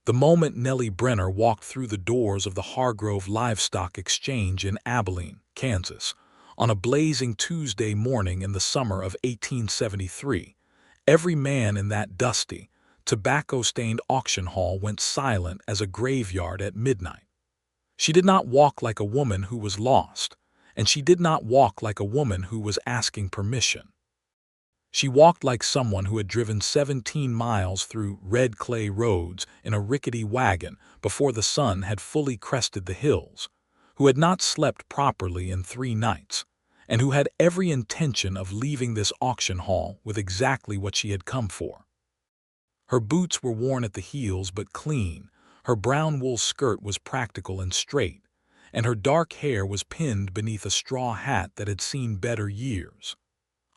The moment Nellie Brenner walked through the doors of the Hargrove Livestock Exchange in Abilene, Kansas, on a blazing Tuesday morning in the summer of 1873, every man in that dusty, tobacco-stained auction hall went silent as a graveyard at midnight. She did not walk like a woman who was lost, and she did not walk like a woman who was asking permission. She walked like someone who had driven 17 miles through red clay roads in a rickety wagon before the sun had fully crested the hills, who had not slept properly in 3 nights, and who had every intention of leaving this auction hall with exactly what she had come for. Her boots were worn at the heels but clean, her brown wool skirt was practical and straight, and her dark hair was pinned beneath a straw hat that had seen better years.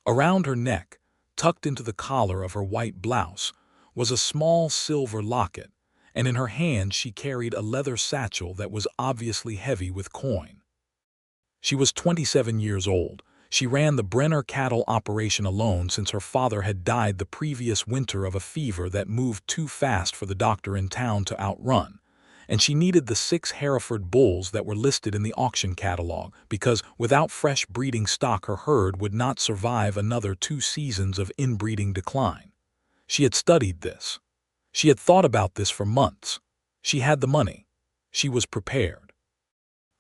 Around her neck, tucked into the collar of her white blouse, was a small silver locket, and in her hand she carried a leather satchel that was obviously heavy with coin. She was 27 years old. She ran the Brenner cattle operation alone since her father had died the previous winter of a fever that moved too fast for the doctor in town to outrun, and she needed the 6 Hereford bulls that were listed in the auction catalog because without fresh breeding stock her herd would not survive another 2 seasons of inbreeding decline. She had studied this. She had thought about this for months. She had the money. She was prepared.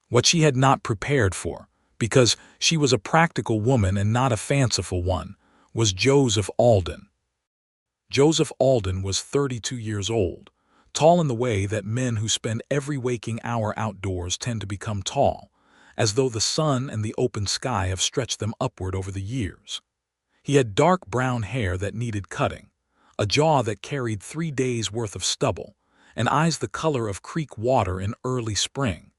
What she had not prepared for, because she was a practical woman and not a fanciful one, was Joseph Alden. Joseph Alden was 32 years old, tall in the way that men who spend every waking hour outdoors tend to become tall, as though the sun and the open sky have stretched them upward over the years. He had dark brown hair that needed cutting, a jaw that carried 3 days' worth of stubble, and eyes the color of creek water in early spring,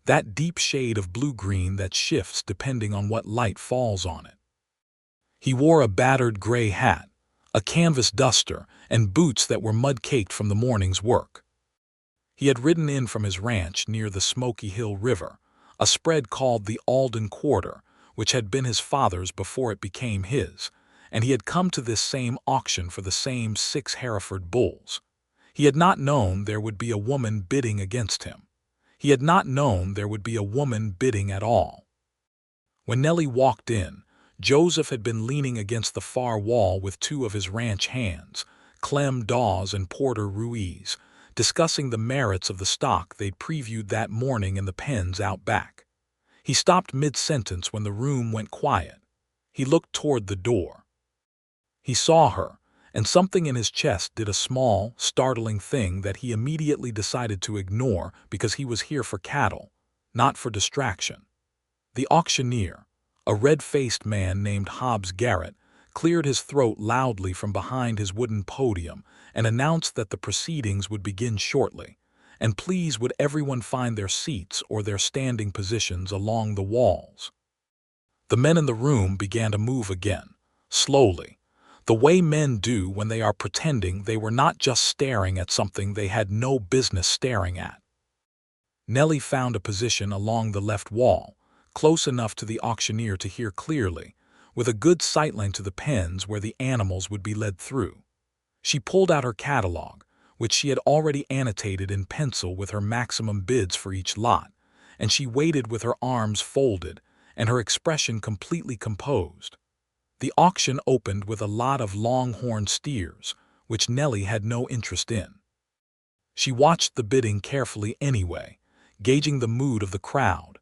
that deep shade of blue-green that shifts depending on what light falls on it. He wore a battered gray hat, a canvas duster, and boots that were mud-caked from the morning's work. He had ridden in from his ranch near the Smoky Hill River, a spread called the Alden Quarter, which had been his father's before it became his, and he had come to this same auction for the same 6 Hereford bulls. He had not known there would be a woman bidding against him. He had not known there would be a woman bidding at all. When Nellie walked in, Joseph had been leaning against the far wall with 2 of his ranch hands, Clem Dawes and Porter Ruiz, discussing the merits of the stock they'd previewed that morning in the pens out back. He stopped mid-sentence when the room went quiet. He looked toward the door. He saw her, and something in his chest did a small, startling thing that he immediately decided to ignore because he was here for cattle, not for distraction. The auctioneer, a red-faced man named Hobbs Garrett, cleared his throat loudly from behind his wooden podium and announced that the proceedings would begin shortly, and please would everyone find their seats or their standing positions along the walls. The men in the room began to move again, slowly, the way men do when they are pretending they were not just staring at something they had no business staring at. Nellie found a position along the left wall, close enough to the auctioneer to hear clearly, with a good sightline to the pens where the animals would be led through. She pulled out her catalog, which she had already annotated in pencil with her maximum bids for each lot, and she waited with her arms folded and her expression completely composed. The auction opened with a lot of longhorn steers, which Nellie had no interest in. She watched the bidding carefully anyway, gauging the mood of the crowd,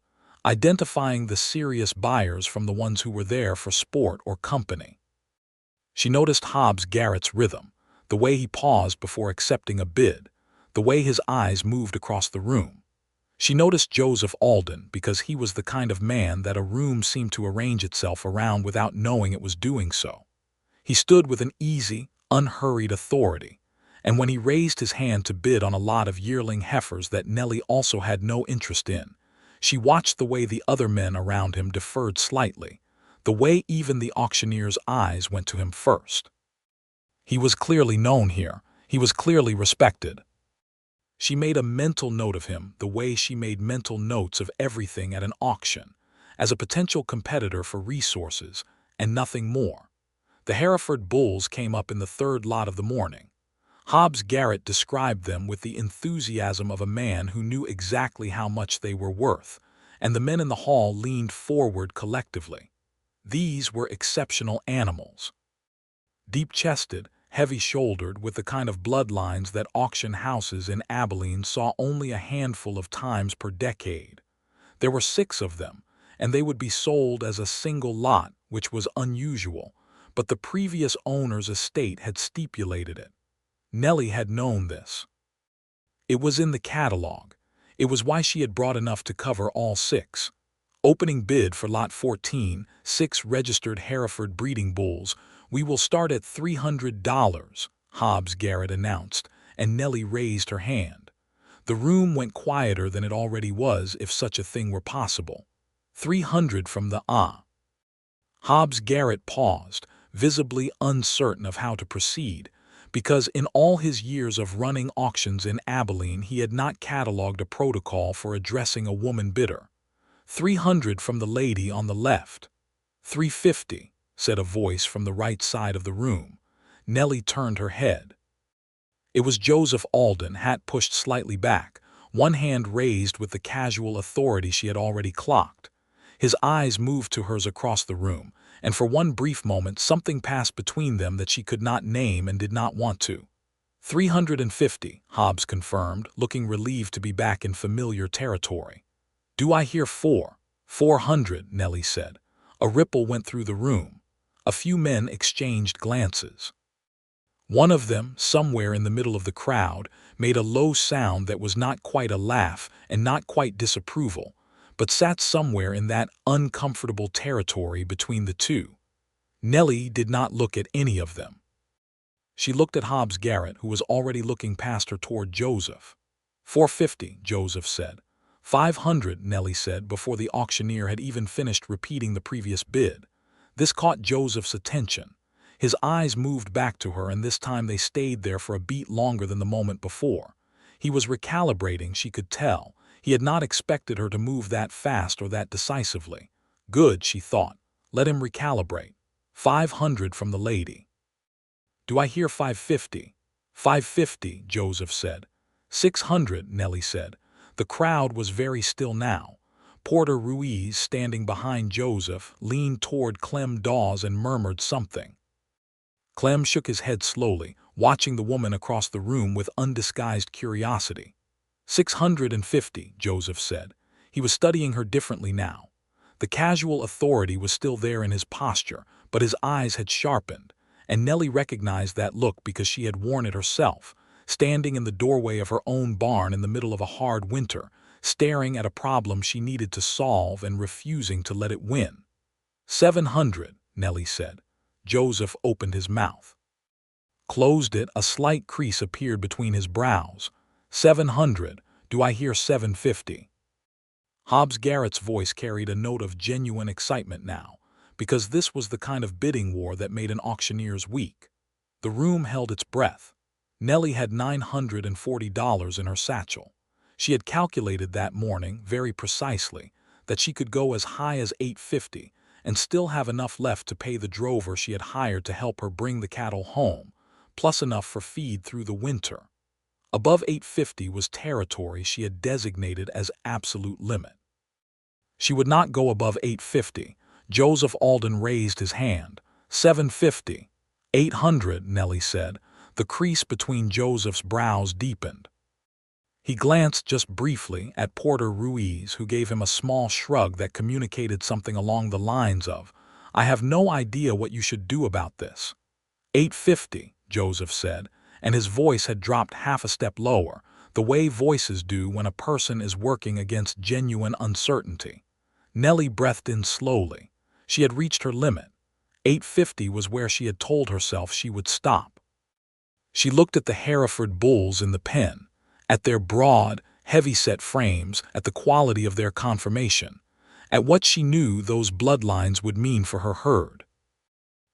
identifying the serious buyers from the ones who were there for sport or company. She noticed Hobbs Garrett's rhythm, the way he paused before accepting a bid, the way his eyes moved across the room. She noticed Joseph Alden because he was the kind of man that a room seemed to arrange itself around without knowing it was doing so. He stood with an easy, unhurried authority, and when he raised his hand to bid on a lot of yearling heifers that Nellie also had no interest in, she watched the way the other men around him deferred slightly, the way even the auctioneer's eyes went to him first. He was clearly known here. He was clearly respected. She made a mental note of him the way she made mental notes of everything at an auction, as a potential competitor for resources, and nothing more. The Hereford bulls came up in the 3rd lot of the morning. Hobbs Garrett described them with the enthusiasm of a man who knew exactly how much they were worth, and the men in the hall leaned forward collectively. These were exceptional animals. Deep-chested, heavy-shouldered, with the kind of bloodlines that auction houses in Abilene saw only a handful of times per decade. There were 6 of them, and they would be sold as a single lot, which was unusual, but the previous owner's estate had stipulated it. Nellie had known this. It was in the catalog. It was why she had brought enough to cover all 6. Opening bid for Lot 14, 6 registered Hereford breeding bulls. We will start at $300, Hobbs Garrett announced, and Nellie raised her hand. The room went quieter than it already was, if such a thing were possible. 300 from the Hobbs Garrett paused, visibly uncertain of how to proceed, because in all his years of running auctions in Abilene he had not catalogued a protocol for addressing a woman bidder. 300 from the lady on the left. 350, said a voice from the right side of the room. Nellie turned her head. It was Joseph Alden, hat pushed slightly back, one hand raised with the casual authority she had already clocked. His eyes moved to hers across the room, and for one brief moment something passed between them that she could not name and did not want to. 350, Hobbs confirmed, looking relieved to be back in familiar territory. Do I hear 400, Nellie said. A ripple went through the room. A few men exchanged glances. One of them, somewhere in the middle of the crowd, made a low sound that was not quite a laugh and not quite disapproval, but sat somewhere in that uncomfortable territory between the two. Nellie did not look at any of them. She looked at Hobbs Garrett, who was already looking past her toward Joseph. 450, Joseph said. 500, Nellie said before the auctioneer had even finished repeating the previous bid. This caught Joseph's attention. His eyes moved back to her, and this time they stayed there for a beat longer than the moment before. He was recalibrating, she could tell. He had not expected her to move that fast or that decisively. Good, she thought. Let him recalibrate. 500 from the lady. Do I hear 550? 550, Joseph said. 600, Nellie said. The crowd was very still now. Porter Ruiz, standing behind Joseph, leaned toward Clem Dawes and murmured something. Clem shook his head slowly, watching the woman across the room with undisguised curiosity. 650, Joseph said. He was studying her differently now. The casual authority was still there in his posture, but his eyes had sharpened, and Nellie recognized that look because she had worn it herself, standing in the doorway of her own barn in the middle of a hard winter, staring at a problem she needed to solve and refusing to let it win. 700, Nellie said. Joseph opened his mouth. Closed it, a slight crease appeared between his brows. 700, do I hear 750? Hobbs Garrett's voice carried a note of genuine excitement now, because this was the kind of bidding war that made an auctioneer's week. The room held its breath. Nellie had $940 in her satchel. She had calculated that morning, very precisely, that she could go as high as $850 and still have enough left to pay the drover she had hired to help her bring the cattle home, plus enough for feed through the winter. Above $850 was territory she had designated as absolute limit. She would not go above $850. Joseph Alden raised his hand. 750. 800, Nellie said. The crease between Joseph's brows deepened. He glanced just briefly at Porter Ruiz, who gave him a small shrug that communicated something along the lines of, I have no idea what you should do about this. 850, Joseph said, and his voice had dropped half a step lower, the way voices do when a person is working against genuine uncertainty. Nellie breathed in slowly. She had reached her limit. 850 was where she had told herself she would stop. She looked at the Hereford bulls in the pen, at their broad, heavy-set frames, at the quality of their conformation, at what she knew those bloodlines would mean for her herd.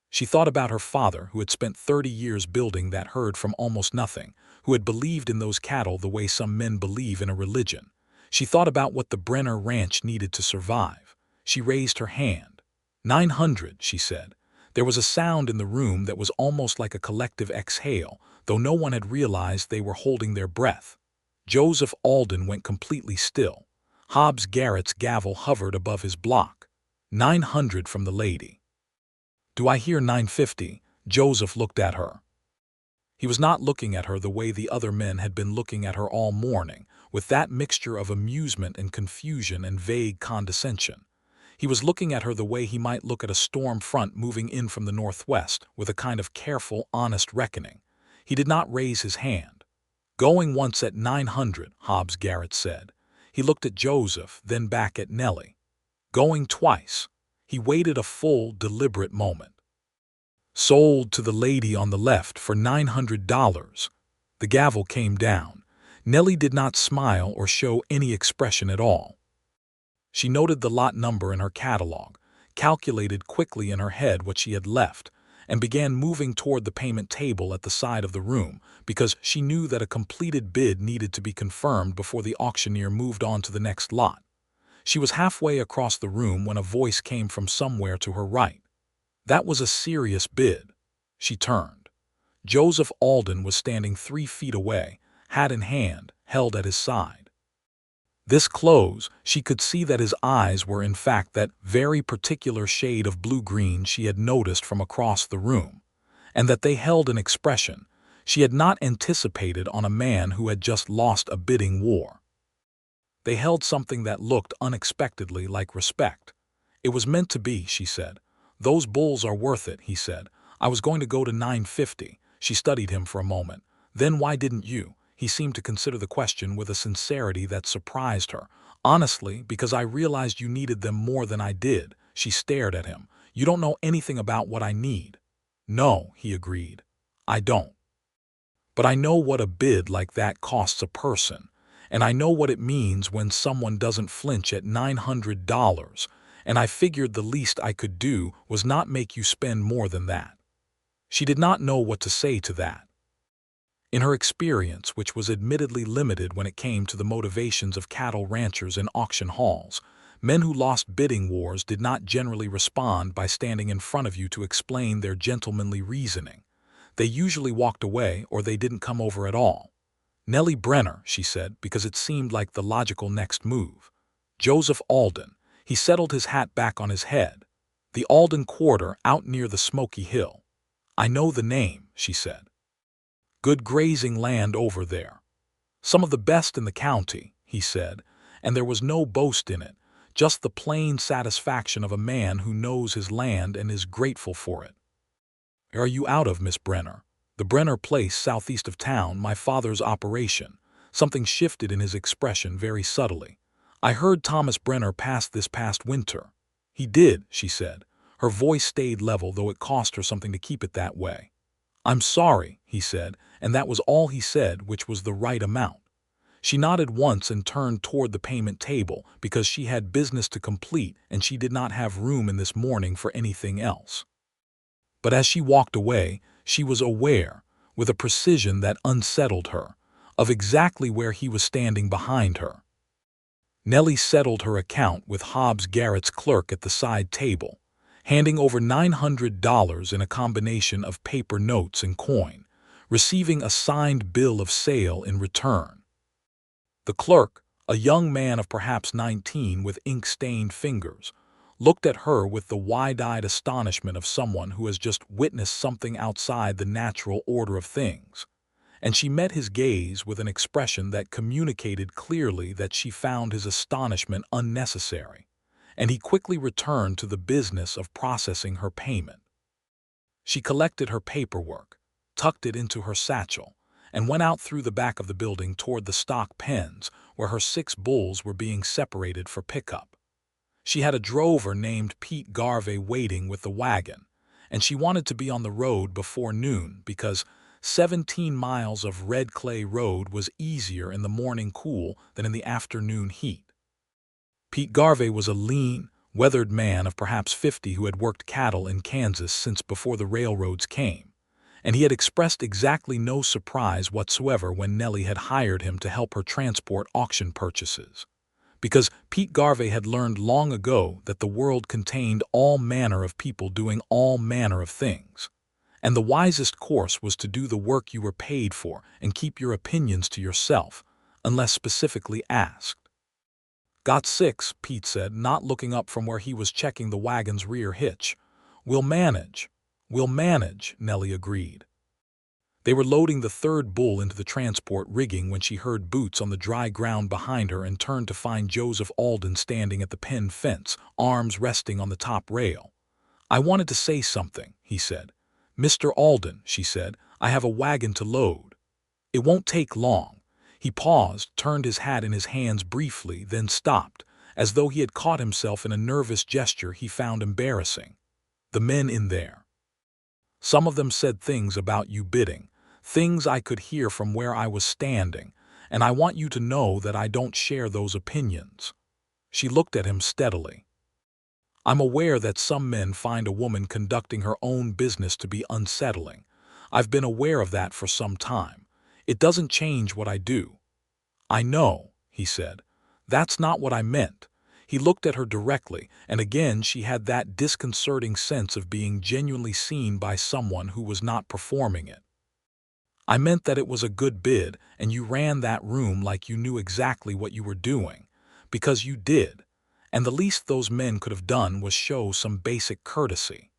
She thought about her father, who had spent 30 years building that herd from almost nothing, who had believed in those cattle the way some men believe in a religion. She thought about what the Brenner ranch needed to survive. She raised her hand. 900, she said. There was a sound in the room that was almost like a collective exhale, though no one had realized they were holding their breath. Joseph Alden went completely still. Hobbs Garrett's gavel hovered above his block. 900 from the lady. Do I hear 950? Joseph looked at her. He was not looking at her the way the other men had been looking at her all morning, with that mixture of amusement and confusion and vague condescension. He was looking at her the way he might look at a storm front moving in from the northwest, with a kind of careful, honest reckoning. He did not raise his hand. Going once at 900, Hobbs Garrett said. He looked at Joseph, then back at Nellie. Going twice. He waited a full, deliberate moment. Sold to the lady on the left for $900. The gavel came down. Nellie did not smile or show any expression at all. She noted the lot number in her catalog, calculated quickly in her head what she had left, and began moving toward the payment table at the side of the room because she knew that a completed bid needed to be confirmed before the auctioneer moved on to the next lot. She was halfway across the room when a voice came from somewhere to her right. That was a serious bid. She turned. Joseph Alden was standing 3 feet away, hat in hand, held at his side. This close, she could see that his eyes were in fact that very particular shade of blue-green she had noticed from across the room, and that they held an expression she had not anticipated on a man who had just lost a bidding war. They held something that looked unexpectedly like respect. It was meant to be, she said. Those bulls are worth it, he said. I was going to go to 950. She studied him for a moment. Then why didn't you? He seemed to consider the question with a sincerity that surprised her. Honestly, because I realized you needed them more than I did. She stared at him. You don't know anything about what I need. No, he agreed. I don't. But I know what a bid like that costs a person, and I know what it means when someone doesn't flinch at $900, and I figured the least I could do was not make you spend more than that. She did not know what to say to that. In her experience, which was admittedly limited when it came to the motivations of cattle ranchers in auction halls, men who lost bidding wars did not generally respond by standing in front of you to explain their gentlemanly reasoning. They usually walked away or they didn't come over at all. Nellie Brenner, she said, because it seemed like the logical next move. Joseph Alden. He settled his hat back on his head. The Alden quarter out near the Smoky Hill. I know the name, she said. Good grazing land over there. Some of the best in the county, he said, and there was no boast in it, just the plain satisfaction of a man who knows his land and is grateful for it. Are you out of, Miss Brenner? The Brenner place southeast of town, my father's operation. Something shifted in his expression very subtly. I heard Thomas Brenner passed this past winter. He did, she said. Her voice stayed level, though it cost her something to keep it that way. I'm sorry, he said, and that was all he said, which was the right amount. She nodded once and turned toward the payment table because she had business to complete and she did not have room in this morning for anything else. But as she walked away, she was aware, with a precision that unsettled her, of exactly where he was standing behind her. Nellie settled her account with Hobbs Garrett's clerk at the side table, handing over $900 in a combination of paper notes and coin, receiving a signed bill of sale in return. The clerk, a young man of perhaps 19 with ink-stained fingers, looked at her with the wide-eyed astonishment of someone who has just witnessed something outside the natural order of things, and she met his gaze with an expression that communicated clearly that she found his astonishment unnecessary, and he quickly returned to the business of processing her payment. She collected her paperwork, tucked it into her satchel, and went out through the back of the building toward the stock pens where her 6 bulls were being separated for pickup. She had a drover named Pete Garvey waiting with the wagon, and she wanted to be on the road before noon because 17 miles of red clay road was easier in the morning cool than in the afternoon heat. Pete Garvey was a lean, weathered man of perhaps 50 who had worked cattle in Kansas since before the railroads came, and he had expressed exactly no surprise whatsoever when Nellie had hired him to help her transport auction purchases, because Pete Garvey had learned long ago that the world contained all manner of people doing all manner of things, And the wisest course was to do the work you were paid for and keep your opinions to yourself, unless specifically asked. Got 6, Pete said, not looking up from where he was checking the wagon's rear hitch. We'll manage. We'll manage, Nellie agreed. They were loading the third bull into the transport rigging when she heard boots on the dry ground behind her and turned to find Joseph Alden standing at the pen fence, arms resting on the top rail. I wanted to say something, he said. Mr. Alden, she said, I have a wagon to load. It won't take long. He paused, turned his hat in his hands briefly, then stopped, as though he had caught himself in a nervous gesture he found embarrassing. The men in there. Some of them said things about you bidding, things I could hear from where I was standing, and I want you to know that I don't share those opinions. She looked at him steadily. I'm aware that some men find a woman conducting her own business to be unsettling. I've been aware of that for some time. It doesn't change what I do. I know, he said. That's not what I meant. He looked at her directly, and again she had that disconcerting sense of being genuinely seen by someone who was not performing it. I meant that it was a good bid, and you ran that room like you knew exactly what you were doing, because you did, and the least those men could have done was show some basic courtesy.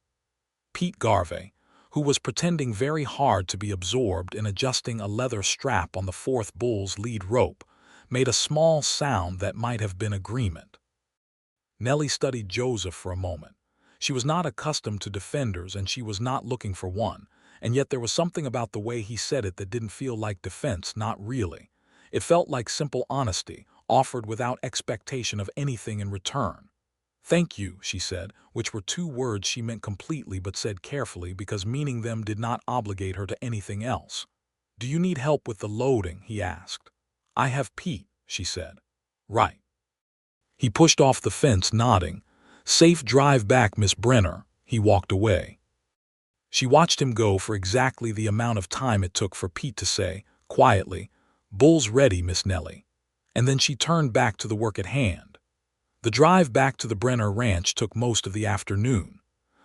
Pete Garvey, who was pretending very hard to be absorbed in adjusting a leather strap on the fourth bull's lead rope, made a small sound that might have been agreement. Nellie studied Joseph for a moment. She was not accustomed to defenders and she was not looking for one, and yet there was something about the way he said it that didn't feel like defense, not really. It felt like simple honesty, offered without expectation of anything in return. Thank you, she said, which were 2 words she meant completely but said carefully because meaning them did not obligate her to anything else. Do you need help with the loading? He asked. I have Pete, she said. Right. He pushed off the fence, nodding. Safe drive back, Miss Brenner. He walked away. She watched him go for exactly the amount of time it took for Pete to say, quietly, Bull's ready, Miss Nellie. And then she turned back to the work at hand. The drive back to the Brenner ranch took most of the afternoon.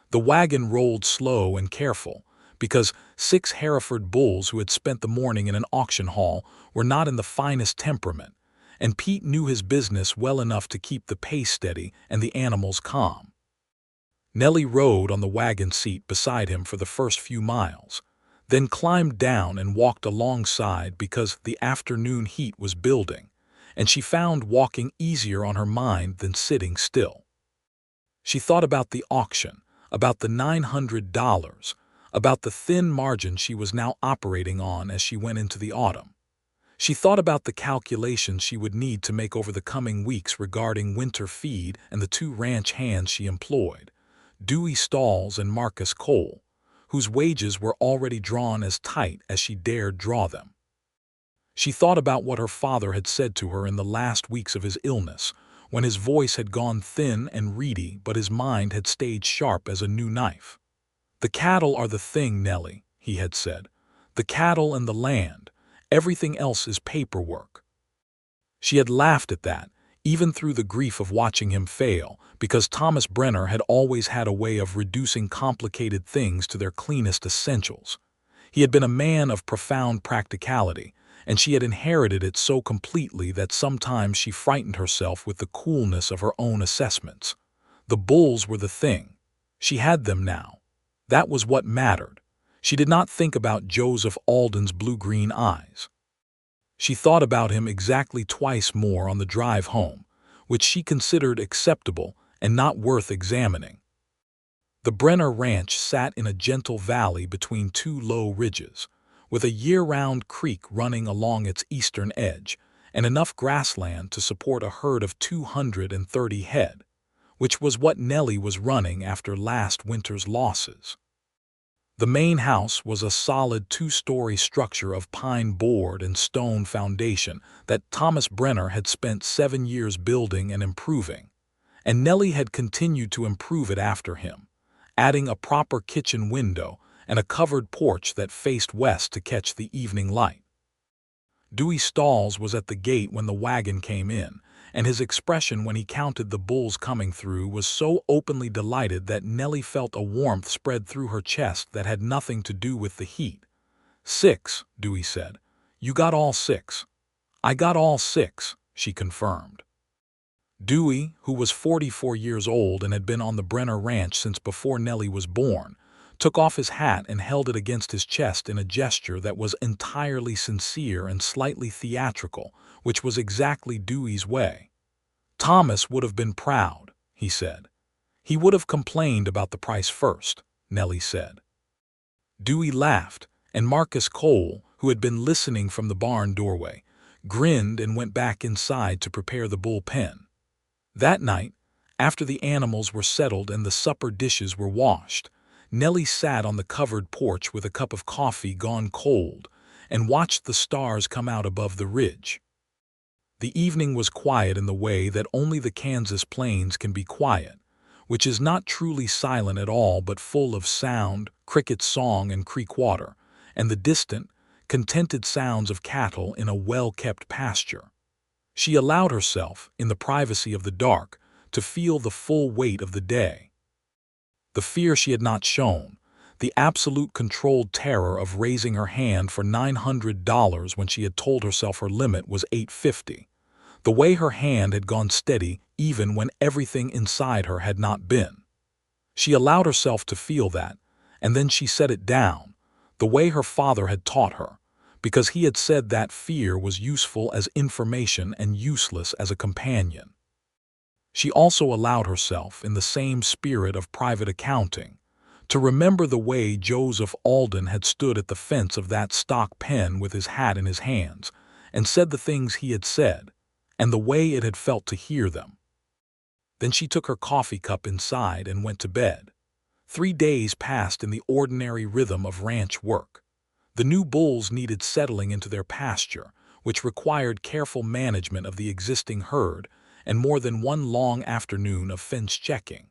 The wagon rolled slow and careful, because 6 Hereford bulls who had spent the morning in an auction hall were not in the finest temperament, and Pete knew his business well enough to keep the pace steady and the animals calm. Nellie rode on the wagon seat beside him for the first few miles, then climbed down and walked alongside because the afternoon heat was building, and she found walking easier on her mind than sitting still. She thought about the auction, about the $900, about the thin margin she was now operating on as she went into the autumn. She thought about the calculations she would need to make over the coming weeks regarding winter feed and the 2 ranch hands she employed, Dewey Stalls and Marcus Cole, whose wages were already drawn as tight as she dared draw them. She thought about what her father had said to her in the last weeks of his illness, when his voice had gone thin and reedy but his mind had stayed sharp as a new knife. The cattle are the thing, Nellie, he had said. The cattle and the land. Everything else is paperwork. She had laughed at that, even through the grief of watching him fail, because Thomas Brenner had always had a way of reducing complicated things to their cleanest essentials. He had been a man of profound practicality, and she had inherited it so completely that sometimes she frightened herself with the coolness of her own assessments. The bulls were the thing. She had them now. That was what mattered. She did not think about Joseph Alden's blue-green eyes. She thought about him exactly twice more on the drive home, which she considered acceptable and not worth examining. The Brenner ranch sat in a gentle valley between 2 low ridges, with a year-round creek running along its eastern edge and enough grassland to support a herd of 230 head, which was what Nellie was running after last winter's losses. The main house was a solid 2-story structure of pine board and stone foundation that Thomas Brenner had spent 7 years building and improving, and Nellie had continued to improve it after him, adding a proper kitchen window and a covered porch that faced west to catch the evening light. Dewey Stalls was at the gate when the wagon came in, and his expression when he counted the bulls coming through was so openly delighted that Nellie felt a warmth spread through her chest that had nothing to do with the heat. "6," Dewey said. "You got all 6." "I got all 6," she confirmed. Dewey, who was 44 years old and had been on the Brenner ranch since before Nellie was born, took off his hat and held it against his chest in a gesture that was entirely sincere and slightly theatrical, which was exactly Dewey's way. "Thomas would have been proud," he said. "He would have complained about the price first," Nellie said. Dewey laughed, and Marcus Cole, who had been listening from the barn doorway, grinned and went back inside to prepare the bull pen. That night, after the animals were settled and the supper dishes were washed, Nellie sat on the covered porch with a cup of coffee gone cold and watched the stars come out above the ridge. The evening was quiet in the way that only the Kansas plains can be quiet, which is not truly silent at all but full of sound, cricket song and creek water, and the distant, contented sounds of cattle in a well-kept pasture. She allowed herself, in the privacy of the dark, to feel the full weight of the day. The fear she had not shown, the absolute controlled terror of raising her hand for $900 when she had told herself her limit was $850. The way her hand had gone steady even when everything inside her had not been. She allowed herself to feel that, and then she set it down, the way her father had taught her, because he had said that fear was useful as information and useless as a companion. She also allowed herself, in the same spirit of private accounting, to remember the way Joseph Alden had stood at the fence of that stock pen with his hat in his hands and said the things he had said, and the way it had felt to hear them. Then she took her coffee cup inside and went to bed. 3 days passed in the ordinary rhythm of ranch work. The new bulls needed settling into their pasture, which required careful management of the existing herd and more than one long afternoon of fence checking.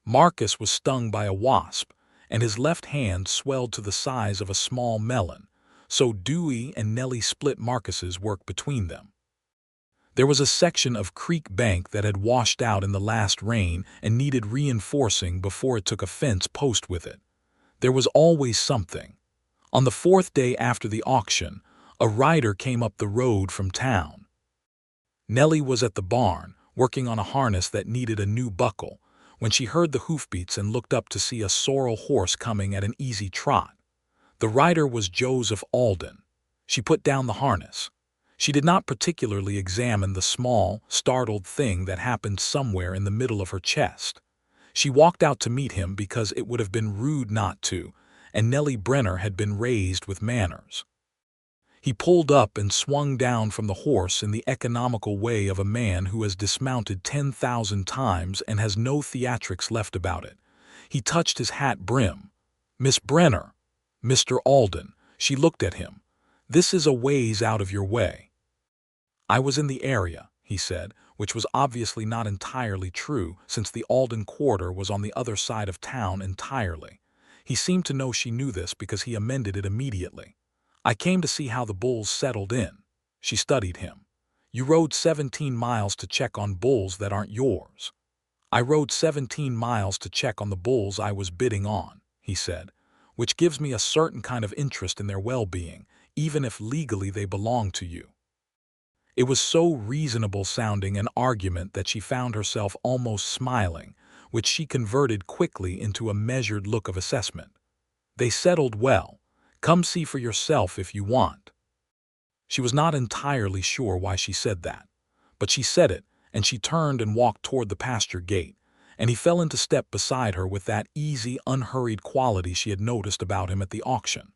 Marcus was stung by a wasp, and his left hand swelled to the size of a small melon, so Dewey and Nellie split Marcus's work between them. There was a section of creek bank that had washed out in the last rain and needed reinforcing before it took a fence post with it. There was always something. On the 4th day after the auction, a rider came up the road from town. Nellie was at the barn, working on a harness that needed a new buckle, when she heard the hoofbeats and looked up to see a sorrel horse coming at an easy trot. The rider was Joseph Alden. She put down the harness. She did not particularly examine the small, startled thing that happened somewhere in the middle of her chest. She walked out to meet him because it would have been rude not to, and Nellie Brenner had been raised with manners. He pulled up and swung down from the horse in the economical way of a man who has dismounted 10,000 times and has no theatrics left about it. He touched his hat brim. "Miss Brenner." "Mr. Alden." She looked at him. "This is a ways out of your way." "I was in the area," he said, which was obviously not entirely true since the Alden quarter was on the other side of town entirely. He seemed to know she knew this because he amended it immediately. "I came to see how the bulls settled in." She studied him. "You rode 17 miles to check on bulls that aren't yours." "I rode 17 miles to check on the bulls I was bidding on," he said, "which gives me a certain kind of interest in their well-being, even if legally they belong to you." It was so reasonable-sounding an argument that she found herself almost smiling, which she converted quickly into a measured look of assessment. "They settled well. Come see for yourself if you want." She was not entirely sure why she said that, but she said it, and she turned and walked toward the pasture gate, and he fell into step beside her with that easy, unhurried quality she had noticed about him at the auction.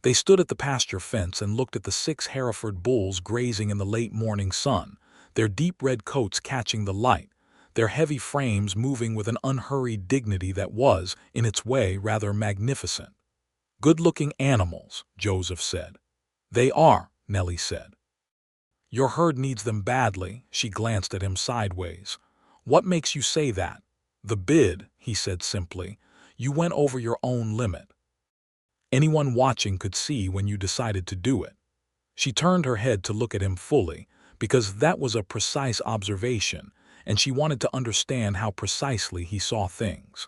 They stood at the pasture fence and looked at the 6 Hereford bulls grazing in the late morning sun, their deep red coats catching the light, their heavy frames moving with an unhurried dignity that was, in its way, rather magnificent. "Good-looking animals," Joseph said. "They are," Nellie said. "Your herd needs them badly." She glanced at him sideways. "What makes you say that?" "The bid," he said simply. "You went over your own limit. Anyone watching could see when you decided to do it." She turned her head to look at him fully, because that was a precise observation, and she wanted to understand how precisely he saw things.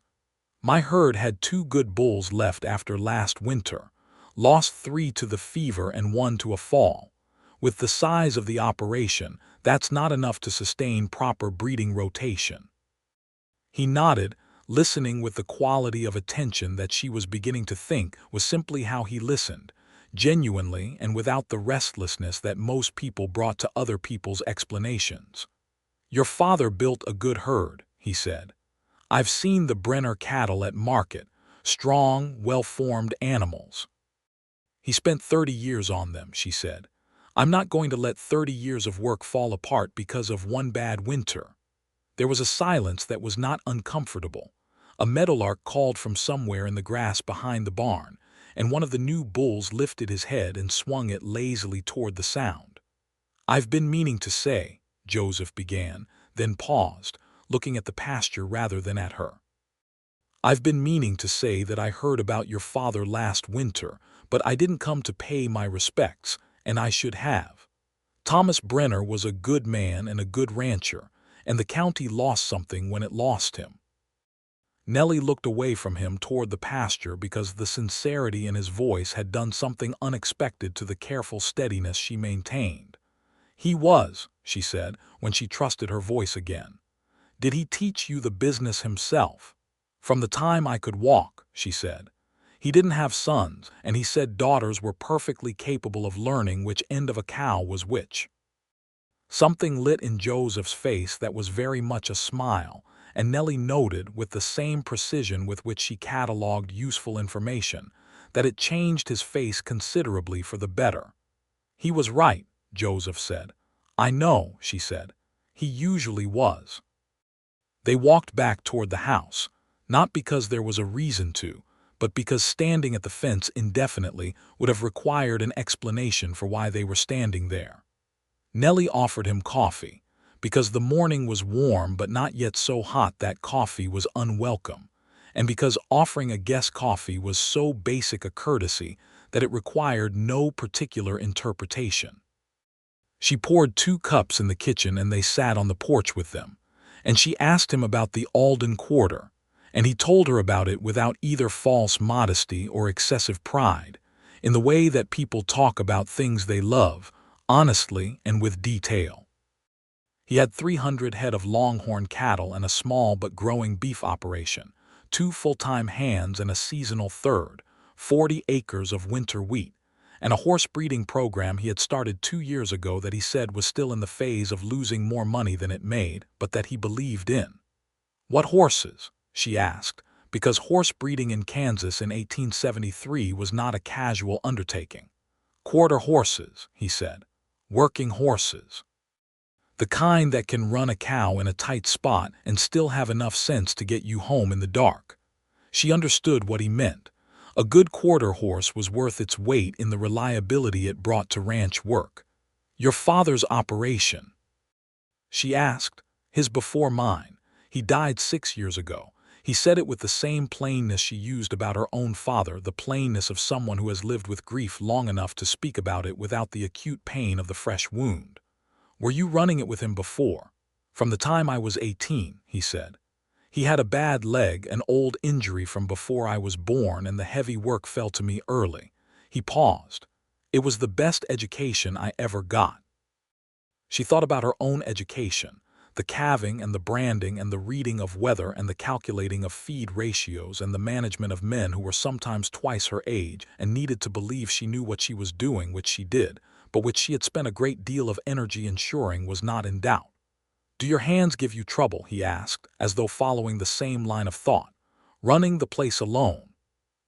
My herd had 2 good bulls left after last winter, lost 3 to the fever and 1 to a fall. With the size of the operation, that's not enough to sustain proper breeding rotation. He nodded, listening with the quality of attention that she was beginning to think was simply how he listened, genuinely and without the restlessness that most people brought to other people's explanations. "Your father built a good herd," he said. "I've seen the Brenner cattle at market, strong, well-formed animals." "He spent 30 years on them," she said. "I'm not going to let 30 years of work fall apart because of one bad winter." There was a silence that was not uncomfortable. A meadowlark called from somewhere in the grass behind the barn, and one of the new bulls lifted his head and swung it lazily toward the sound. "I've been meaning to say," Joseph began, then paused, looking at the pasture rather than at her. "I've been meaning to say that I heard about your father last winter, but I didn't come to pay my respects, and I should have. Thomas Brenner was a good man and a good rancher, and the county lost something when it lost him." Nellie looked away from him toward the pasture because the sincerity in his voice had done something unexpected to the careful steadiness she maintained. "He was," she said, when she trusted her voice again. "Did he teach you the business himself?" "From the time I could walk," she said. "He didn't have sons, and he said daughters were perfectly capable of learning which end of a cow was which." Something lit in Joseph's face that was very much a smile, and Nellie noted, with the same precision with which she catalogued useful information, that it changed his face considerably for the better. "He was right," Joseph said. "I know," she said. "He usually was." They walked back toward the house, not because there was a reason to, but because standing at the fence indefinitely would have required an explanation for why they were standing there. Nellie offered him coffee, because the morning was warm but not yet so hot that coffee was unwelcome, and because offering a guest coffee was so basic a courtesy that it required no particular interpretation. She poured 2 cups in the kitchen and they sat on the porch with them, and she asked him about the Alden quarter, and he told her about it without either false modesty or excessive pride, in the way that people talk about things they love, honestly and with detail. He had 300 head of longhorn cattle and a small but growing beef operation, 2 full-time hands and a seasonal third, 40 acres of winter wheat, and a horse breeding program he had started 2 years ago that he said was still in the phase of losing more money than it made, but that he believed in. "What horses?" she asked, because horse breeding in Kansas in 1873 was not a casual undertaking. "Quarter horses," he said. "Working horses. The kind that can run a cow in a tight spot and still have enough sense to get you home in the dark." She understood what he meant. A good quarter horse was worth its weight in the reliability it brought to ranch work. "Your father's operation?" she asked. "His before mine. He died 6 years ago." He said it with the same plainness she used about her own father, the plainness of someone who has lived with grief long enough to speak about it without the acute pain of the fresh wound. "Were you running it with him before?" "From the time I was 18, he said. "He had a bad leg, an old injury from before I was born, and the heavy work fell to me early." He paused. "It was the best education I ever got." She thought about her own education, the calving and the branding and the reading of weather and the calculating of feed ratios and the management of men who were sometimes twice her age and needed to believe she knew what she was doing, which she did, but which she had spent a great deal of energy ensuring was not in doubt. "Do your hands give you trouble?" he asked, as though following the same line of thought. "Running the place alone?"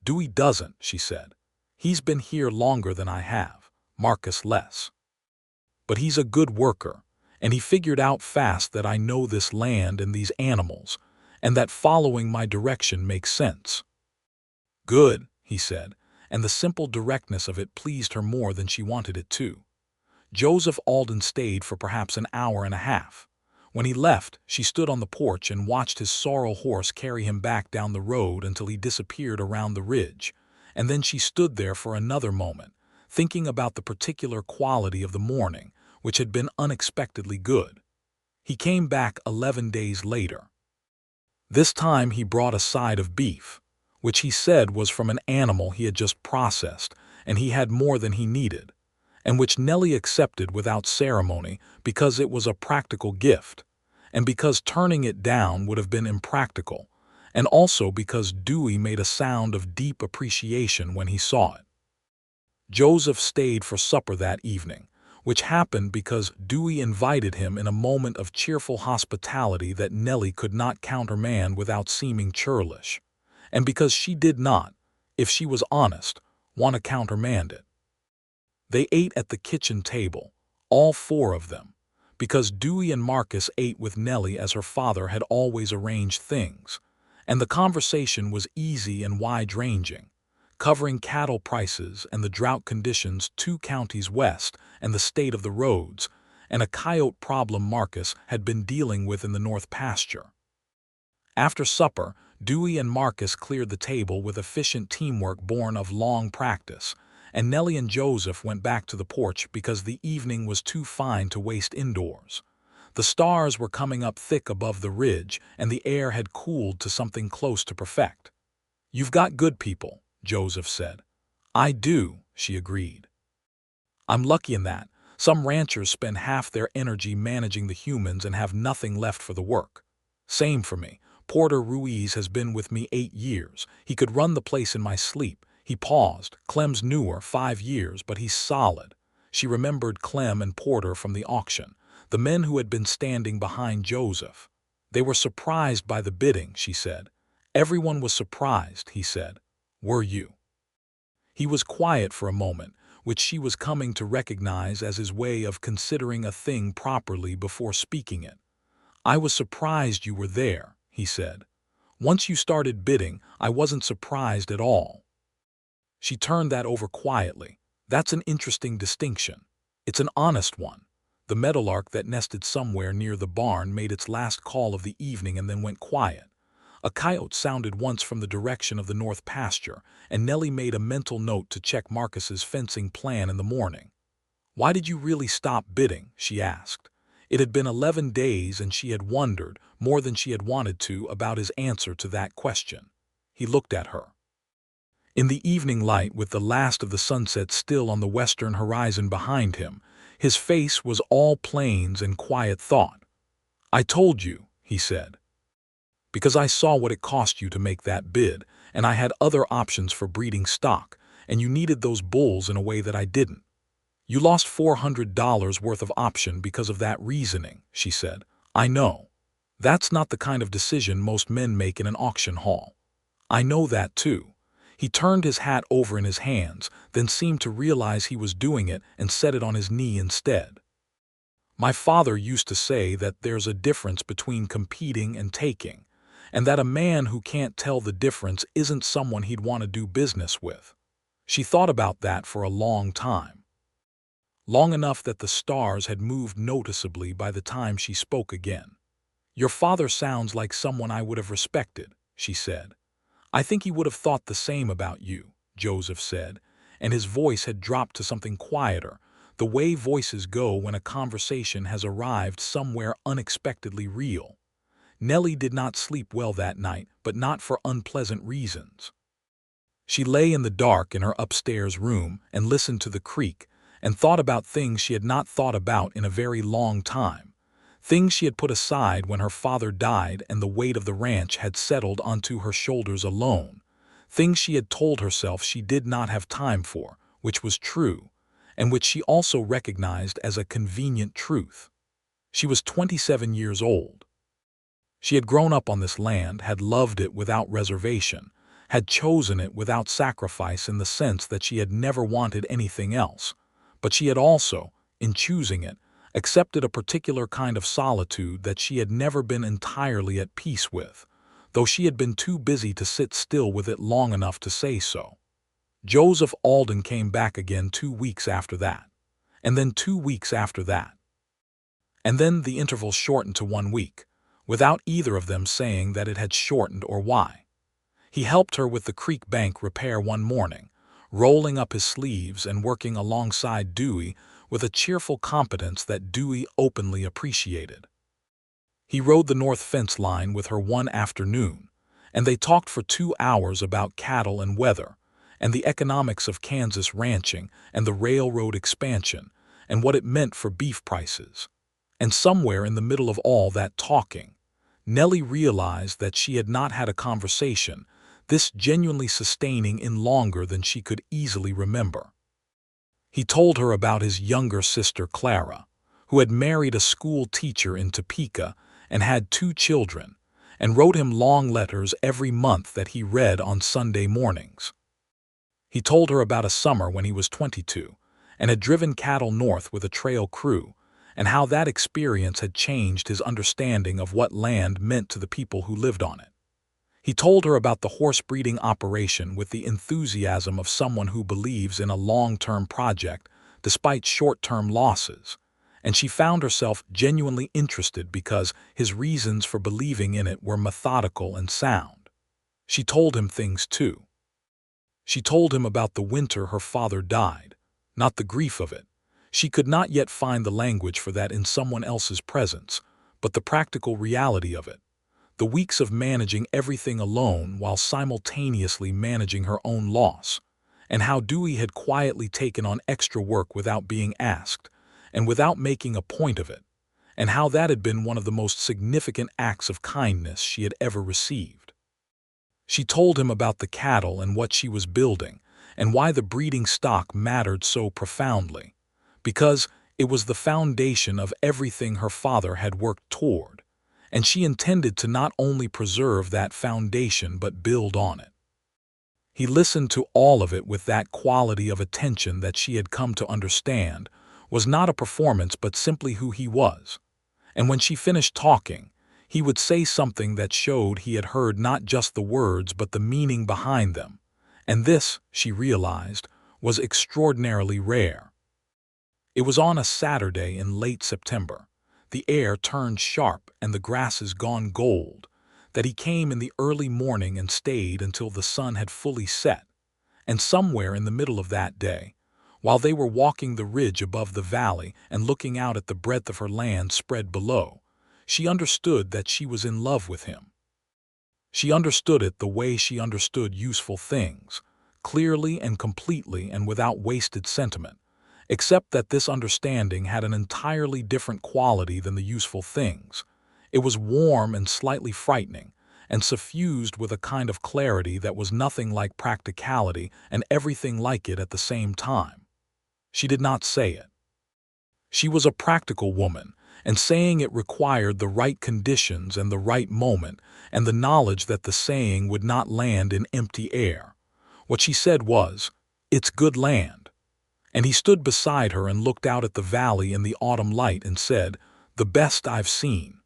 "Dewey doesn't," she said. "He's been here longer than I have, Marcus less. But he's a good worker, and he figured out fast that I know this land and these animals, and that following my direction makes sense." "Good," he said, and the simple directness of it pleased her more than she wanted it to. Joseph Alden stayed for perhaps an hour and a half. When he left, she stood on the porch and watched his sorrel horse carry him back down the road until he disappeared around the ridge, and then she stood there for another moment, thinking about the particular quality of the morning, which had been unexpectedly good. He came back 11 days later. This time he brought a side of beef, which he said was from an animal he had just processed, and he had more than he needed, and which Nellie accepted without ceremony because it was a practical gift, and because turning it down would have been impractical, and also because Dewey made a sound of deep appreciation when he saw it. Joseph stayed for supper that evening, which happened because Dewey invited him in a moment of cheerful hospitality that Nellie could not countermand without seeming churlish, and because she did not, if she was honest, want to countermand it. They ate at the kitchen table, all four of them, because Dewey and Marcus ate with Nellie as her father had always arranged things, and the conversation was easy and wide-ranging, covering cattle prices and the drought conditions 2 counties west and the state of the roads, and a coyote problem Marcus had been dealing with in the north pasture. After supper, Dewey and Marcus cleared the table with efficient teamwork born of long practice, and Nellie and Joseph went back to the porch because the evening was too fine to waste indoors. The stars were coming up thick above the ridge, and the air had cooled to something close to perfect. "You've got good people," Joseph said. "I do," she agreed. "I'm lucky in that. Some ranchers spend half their energy managing the humans and have nothing left for the work. Same for me. Porter Ruiz has been with me 8 years. He could run the place in my sleep." He paused. "Clem's newer, 5 years, but he's solid." She remembered Clem and Porter from the auction, the men who had been standing behind Joseph. "They were surprised by the bidding," she said. "Everyone was surprised," he said. "Were you?" He was quiet for a moment, which she was coming to recognize as his way of considering a thing properly before speaking it. "I was surprised you were there," he said. "Once you started bidding, I wasn't surprised at all." She turned that over quietly. "That's an interesting distinction. It's an honest one." The meadowlark that nested somewhere near the barn made its last call of the evening and then went quiet. A coyote sounded once from the direction of the north pasture, and Nellie made a mental note to check Marcus's fencing plan in the morning. "Why did you really stop bidding?" she asked. It had been 11 days and she had wondered, more than she had wanted to, about his answer to that question. He looked at her. In the evening light, with the last of the sunset still on the western horizon behind him, his face was all plains and quiet thought. "I told you," he said, "because I saw what it cost you to make that bid, and I had other options for breeding stock, and you needed those bulls in a way that I didn't. You lost $400 worth of option because of that reasoning," she said. "I know. That's not the kind of decision most men make in an auction hall. I know that too." He turned his hat over in his hands, then seemed to realize he was doing it and set it on his knee instead. "My father used to say that there's a difference between competing and taking, and that a man who can't tell the difference isn't someone he'd want to do business with." She thought about that for a long time. Long enough that the stars had moved noticeably by the time she spoke again. "Your father sounds like someone I would have respected," she said. "I think he would have thought the same about you," Joseph said, and his voice had dropped to something quieter, the way voices go when a conversation has arrived somewhere unexpectedly real. Nellie did not sleep well that night, but not for unpleasant reasons. She lay in the dark in her upstairs room and listened to the creek and thought about things she had not thought about in a very long time. Things she had put aside when her father died and the weight of the ranch had settled onto her shoulders alone. Things she had told herself she did not have time for, which was true, and which she also recognized as a convenient truth. She was 27 years old. She had grown up on this land, had loved it without reservation, had chosen it without sacrifice in the sense that she had never wanted anything else. But she had also, in choosing it, accepted a particular kind of solitude that she had never been entirely at peace with, though she had been too busy to sit still with it long enough to say so. Joseph Alden came back again 2 weeks after that, and then 2 weeks after that. And then the interval shortened to 1 week, without either of them saying that it had shortened or why. He helped her with the creek bank repair one morning, rolling up his sleeves and working alongside Dewey with a cheerful competence that Dewey openly appreciated. He rode the north fence line with her one afternoon, and they talked for 2 hours about cattle and weather, and the economics of Kansas ranching and the railroad expansion, and what it meant for beef prices. And somewhere in the middle of all that talking, Nellie realized that she had not had a conversation this genuinely sustaining in longer than she could easily remember. He told her about his younger sister Clara, who had married a school teacher in Topeka and had 2 children, and wrote him long letters every month that he read on Sunday mornings. He told her about a summer when he was 22 and had driven cattle north with a trail crew, and how that experience had changed his understanding of what land meant to the people who lived on it. He told her about the horse breeding operation with the enthusiasm of someone who believes in a long-term project despite short-term losses, and she found herself genuinely interested because his reasons for believing in it were methodical and sound. She told him things too. She told him about the winter her father died, not the grief of it. She could not yet find the language for that in someone else's presence, but the practical reality of it. The weeks of managing everything alone while simultaneously managing her own loss, and how Dewey had quietly taken on extra work without being asked, and without making a point of it, and how that had been one of the most significant acts of kindness she had ever received. She told him about the cattle and what she was building, and why the breeding stock mattered so profoundly, because it was the foundation of everything her father had worked toward, and she intended to not only preserve that foundation but build on it. He listened to all of it with that quality of attention that she had come to understand was not a performance but simply who he was. And when she finished talking, he would say something that showed he had heard not just the words but the meaning behind them, and this, she realized, was extraordinarily rare. It was on a Saturday in late September, the air turned sharp and the grasses gone gold, that he came in the early morning and stayed until the sun had fully set, and somewhere in the middle of that day, while they were walking the ridge above the valley and looking out at the breadth of her land spread below, she understood that she was in love with him. She understood it the way she understood useful things, clearly and completely and without wasted sentiment, except that this understanding had an entirely different quality than the useful things. It was warm and slightly frightening, and suffused with a kind of clarity that was nothing like practicality and everything like it at the same time. She did not say it. She was a practical woman, and saying it required the right conditions and the right moment, and the knowledge that the saying would not land in empty air. What she said was, "It's good land." And he stood beside her and looked out at the valley in the autumn light and said, "The best I've seen."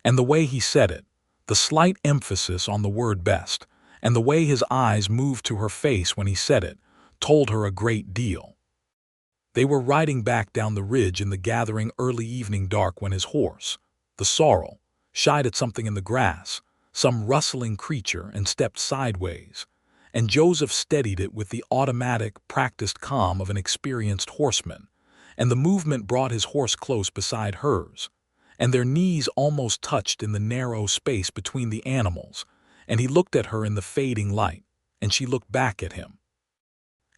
And the way he said it, the slight emphasis on the word best, and the way his eyes moved to her face when he said it, told her a great deal. They were riding back down the ridge in the gathering early evening dark when his horse, the sorrel, shied at something in the grass, some rustling creature, and stepped sideways, and Joseph steadied it with the automatic, practiced calm of an experienced horseman, and the movement brought his horse close beside hers, and their knees almost touched in the narrow space between the animals, and he looked at her in the fading light, and she looked back at him.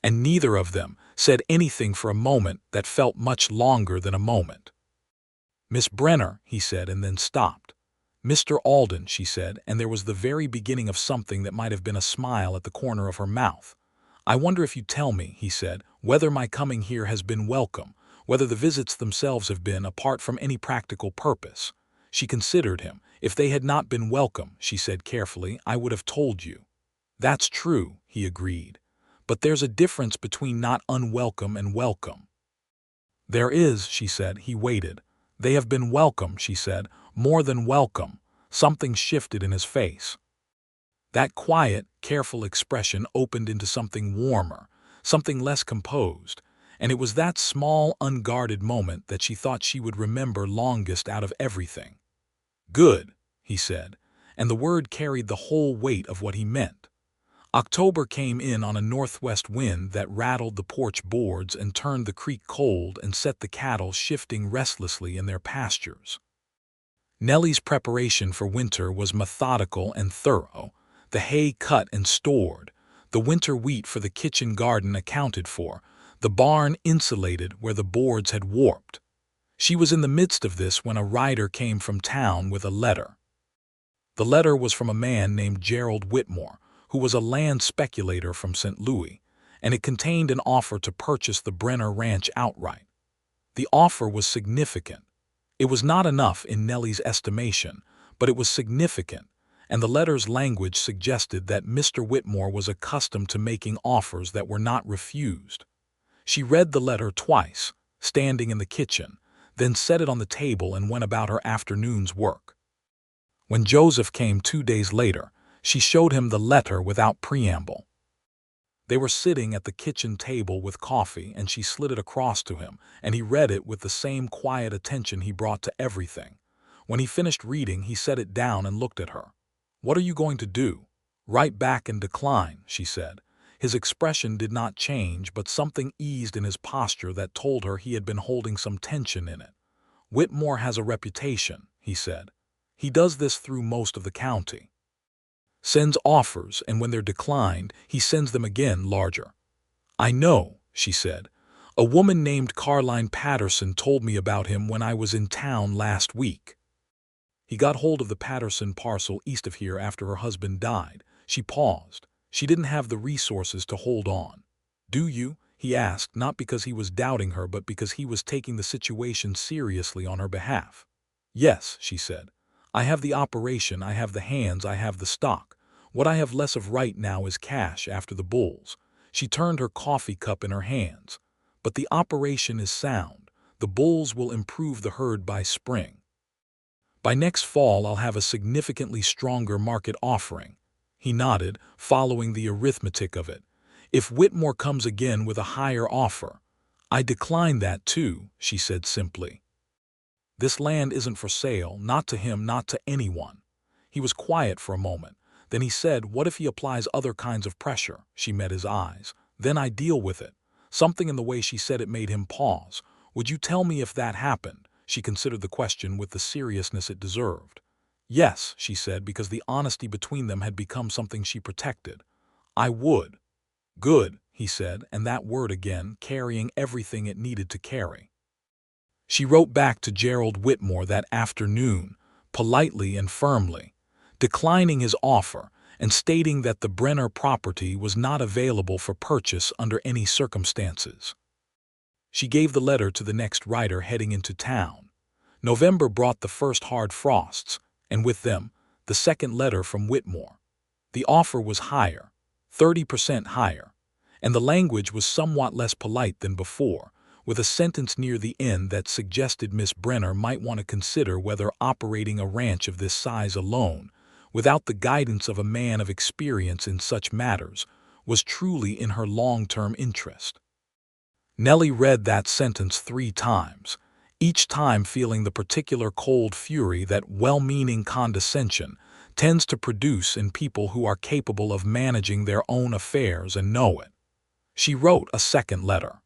And neither of them said anything for a moment that felt much longer than a moment. "Miss Brenner," he said, and then stopped. "Mr. Alden," she said, and there was the very beginning of something that might have been a smile at the corner of her mouth. "I wonder if you'd tell me," he said, "whether my coming here has been welcome, whether the visits themselves have been, apart from any practical purpose." She considered him. "If they had not been welcome," she said carefully, "I would have told you." "That's true," he agreed. "But there's a difference between not unwelcome and welcome." "There is," she said. He waited. "They have been welcome," she said, "more than welcome." Something shifted in his face. That quiet, careful expression opened into something warmer, something less composed, and it was that small, unguarded moment that she thought she would remember longest out of everything. "Good," he said, and the word carried the whole weight of what he meant. October came in on a northwest wind that rattled the porch boards and turned the creek cold and set the cattle shifting restlessly in their pastures. Nellie's preparation for winter was methodical and thorough, the hay cut and stored, the winter wheat for the kitchen garden accounted for, the barn insulated where the boards had warped. She was in the midst of this when a rider came from town with a letter. The letter was from a man named Gerald Whitmore, who was a land speculator from St. Louis, and it contained an offer to purchase the Brenner Ranch outright. The offer was significant. It was not enough in Nellie's estimation, but it was significant, and the letter's language suggested that Mr. Whitmore was accustomed to making offers that were not refused. She read the letter twice, standing in the kitchen, then set it on the table and went about her afternoon's work. When Joseph came 2 days later, she showed him the letter without preamble. They were sitting at the kitchen table with coffee, and she slid it across to him, and he read it with the same quiet attention he brought to everything. When he finished reading, he set it down and looked at her. "What are you going to do?" "Write back and decline," she said. His expression did not change, but something eased in his posture that told her he had been holding some tension in it. "Whitmore has a reputation," he said. "He does this through most of the county. Sends offers, and when they're declined, he sends them again larger." "I know," she said. "A woman named Carline Patterson told me about him when I was in town last week. He got hold of the Patterson parcel east of here after her husband died." She paused. She didn't have the resources to hold on. "Do you?" he asked, not because he was doubting her, but because he was taking the situation seriously on her behalf. "Yes," she said. "I have the operation, I have the hands, I have the stock. What I have less of right now is cash after the bulls." She turned her coffee cup in her hands. "But the operation is sound. The bulls will improve the herd by spring. By next fall I'll have a significantly stronger market offering." He nodded, following the arithmetic of it. "If Whitmore comes again with a higher offer—" "I decline that too," she said simply. "This land isn't for sale, not to him, not to anyone." He was quiet for a moment. Then he said, "What if he applies other kinds of pressure?" She met his eyes. "Then I deal with it." Something in the way she said it made him pause. "Would you tell me if that happened?" She considered the question with the seriousness it deserved. "Yes," she said, because the honesty between them had become something she protected. "I would." "Good," he said, and that word again, carrying everything it needed to carry. She wrote back to Gerald Whitmore that afternoon, politely and firmly, declining his offer and stating that the Brenner property was not available for purchase under any circumstances. She gave the letter to the next rider heading into town. November brought the first hard frosts, and with them, the second letter from Whitmore. The offer was higher, 30% higher, and the language was somewhat less polite than before, with a sentence near the end that suggested Miss Brenner might want to consider whether operating a ranch of this size alone, without the guidance of a man of experience in such matters, was truly in her long-term interest. Nellie read that sentence 3 times, each time feeling the particular cold fury that well-meaning condescension tends to produce in people who are capable of managing their own affairs and know it. She wrote a second letter.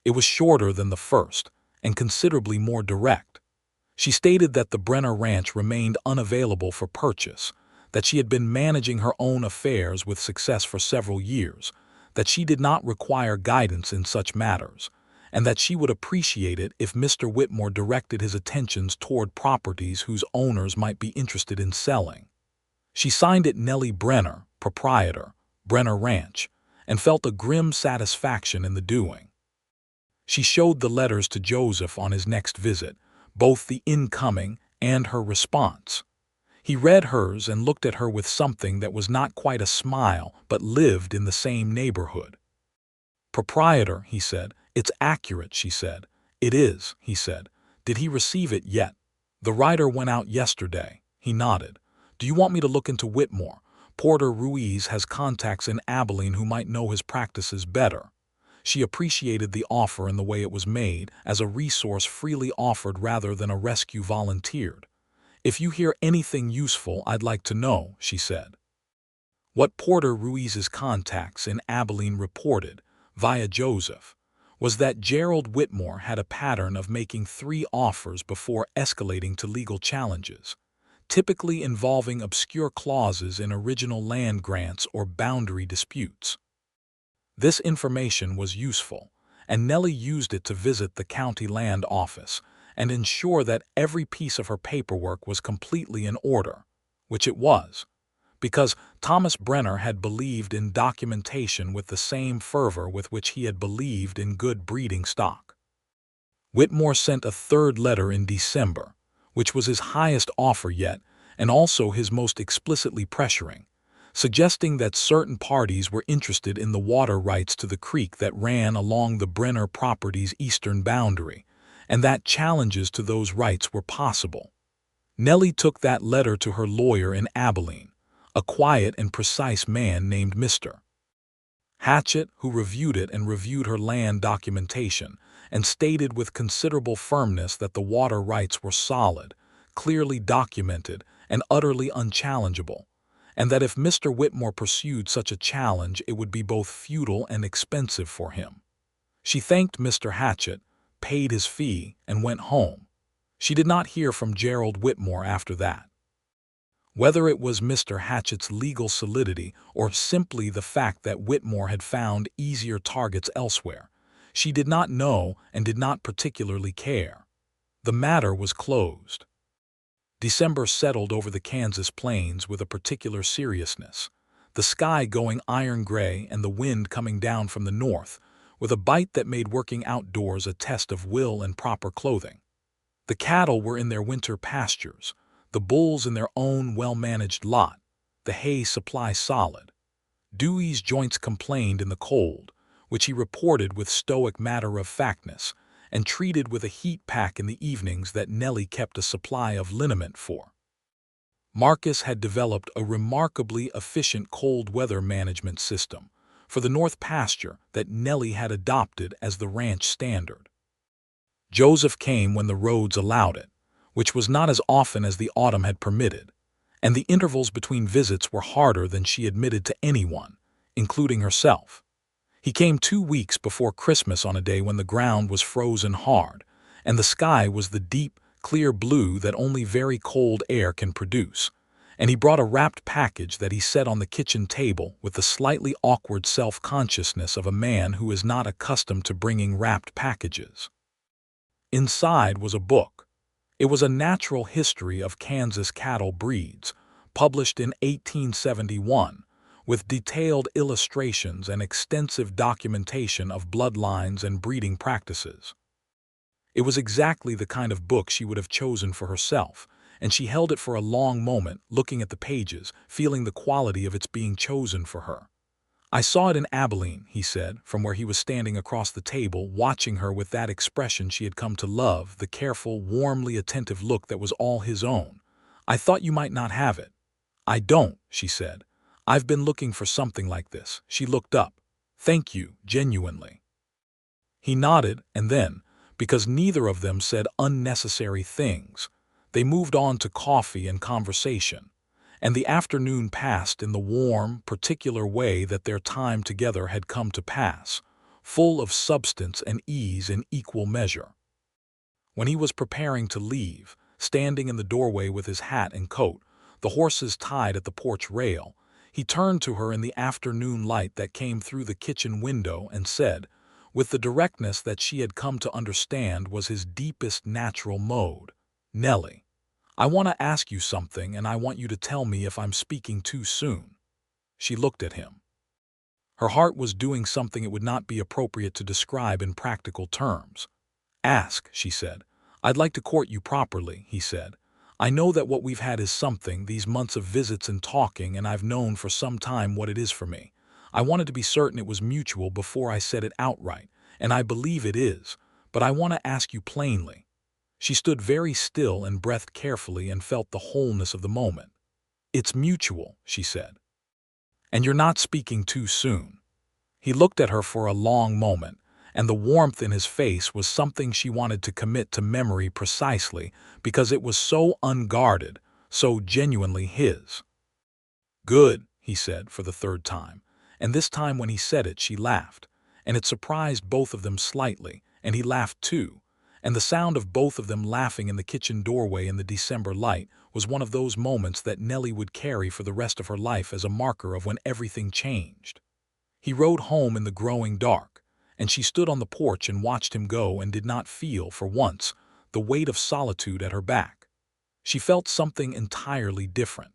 It was shorter than the first, and considerably more direct. She stated that the Brenner Ranch remained unavailable for purchase, that she had been managing her own affairs with success for several years, that she did not require guidance in such matters, and that she would appreciate it if Mr. Whitmore directed his attentions toward properties whose owners might be interested in selling. She signed it Nellie Brenner, proprietor, Brenner Ranch, and felt a grim satisfaction in the doing. She showed the letters to Joseph on his next visit, both the incoming and her response. He read hers and looked at her with something that was not quite a smile but lived in the same neighborhood. "Proprietor," he said. "It's accurate," she said. "It is," he said. "Did he receive it yet?" "The rider went out yesterday." He nodded. "Do you want me to look into Whitmore? Porter Ruiz has contacts in Abilene who might know his practices better." She appreciated the offer and the way it was made, as a resource freely offered rather than a rescue volunteered. "If you hear anything useful, I'd like to know," she said. What Porter Ruiz's contacts in Abilene reported, via Joseph, was that Gerald Whitmore had a pattern of making 3 offers before escalating to legal challenges, typically involving obscure clauses in original land grants or boundary disputes. This information was useful, and Nellie used it to visit the county land office and ensure that every piece of her paperwork was completely in order, which it was, because Thomas Brenner had believed in documentation with the same fervor with which he had believed in good breeding stock. Whitmore sent a 3rd letter in December, which was his highest offer yet and also his most explicitly pressuring, suggesting that certain parties were interested in the water rights to the creek that ran along the Brenner property's eastern boundary, and that challenges to those rights were possible. Nellie took that letter to her lawyer in Abilene, a quiet and precise man named Mr. Hatchett, who reviewed it and reviewed her land documentation, and stated with considerable firmness that the water rights were solid, clearly documented, and utterly unchallengeable, and that if Mr. Whitmore pursued such a challenge it would be both futile and expensive for him. She thanked Mr. Hatchett, paid his fee, and went home. She did not hear from Gerald Whitmore after that. Whether it was Mr. Hatchett's legal solidity or simply the fact that Whitmore had found easier targets elsewhere, she did not know and did not particularly care. The matter was closed. December settled over the Kansas plains with a particular seriousness, the sky going iron gray and the wind coming down from the north, with a bite that made working outdoors a test of will and proper clothing. The cattle were in their winter pastures, the bulls in their own well-managed lot, the hay supply solid. Dewey's joints complained in the cold, which he reported with stoic matter-of-factness, and treated with a heat pack in the evenings that Nellie kept a supply of liniment for. Marcus had developed a remarkably efficient cold weather management system for the north pasture that Nellie had adopted as the ranch standard. Joseph came when the roads allowed it, which was not as often as the autumn had permitted, and the intervals between visits were harder than she admitted to anyone, including herself. He came 2 weeks before Christmas on a day when the ground was frozen hard, and the sky was the deep, clear blue that only very cold air can produce, and he brought a wrapped package that he set on the kitchen table with the slightly awkward self-consciousness of a man who is not accustomed to bringing wrapped packages. Inside was a book. It was a natural history of Kansas cattle breeds, published in 1871, with detailed illustrations and extensive documentation of bloodlines and breeding practices. It was exactly the kind of book she would have chosen for herself, and she held it for a long moment, looking at the pages, feeling the quality of its being chosen for her. "I saw it in Abilene," he said, from where he was standing across the table, watching her with that expression she had come to love, the careful, warmly attentive look that was all his own. "I thought you might not have it." "I don't," she said. "I've been looking for something like this." She looked up. "Thank you, genuinely." He nodded, and then, because neither of them said unnecessary things, they moved on to coffee and conversation, and the afternoon passed in the warm, particular way that their time together had come to pass, full of substance and ease in equal measure. When he was preparing to leave, standing in the doorway with his hat and coat, the horses tied at the porch rail, he turned to her in the afternoon light that came through the kitchen window and said, with the directness that she had come to understand was his deepest natural mode, "Nellie, I want to ask you something, and I want you to tell me if I'm speaking too soon." She looked at him. Her heart was doing something it would not be appropriate to describe in practical terms. "Ask," she said. "I'd like to court you properly," he said. "I know that what we've had is something, these months of visits and talking, and I've known for some time what it is for me. I wanted to be certain it was mutual before I said it outright, and I believe it is, but I want to ask you plainly." She stood very still and breathed carefully and felt the wholeness of the moment. "It's mutual," she said. "And you're not speaking too soon." He looked at her for a long moment, and the warmth in his face was something she wanted to commit to memory precisely because it was so unguarded, so genuinely his. "Good," he said for the third time, and this time when he said it she laughed, and it surprised both of them slightly, and he laughed too, and the sound of both of them laughing in the kitchen doorway in the December light was one of those moments that Nellie would carry for the rest of her life as a marker of when everything changed. He rode home in the growing dark, and she stood on the porch and watched him go and did not feel, for once, the weight of solitude at her back. She felt something entirely different.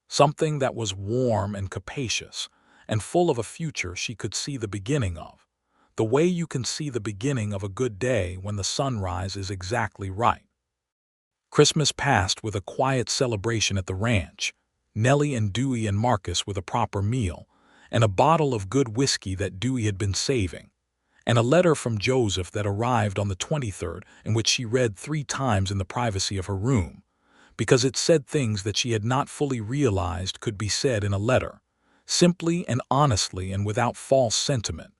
Something that was warm and capacious, and full of a future she could see the beginning of. The way you can see the beginning of a good day when the sunrise is exactly right. Christmas passed with a quiet celebration at the ranch, Nellie and Dewey and Marcus with a proper meal, and a bottle of good whiskey that Dewey had been saving, and a letter from Joseph that arrived on the 23rd in which she read 3 times in the privacy of her room, because it said things that she had not fully realized could be said in a letter, simply and honestly and without false sentiment,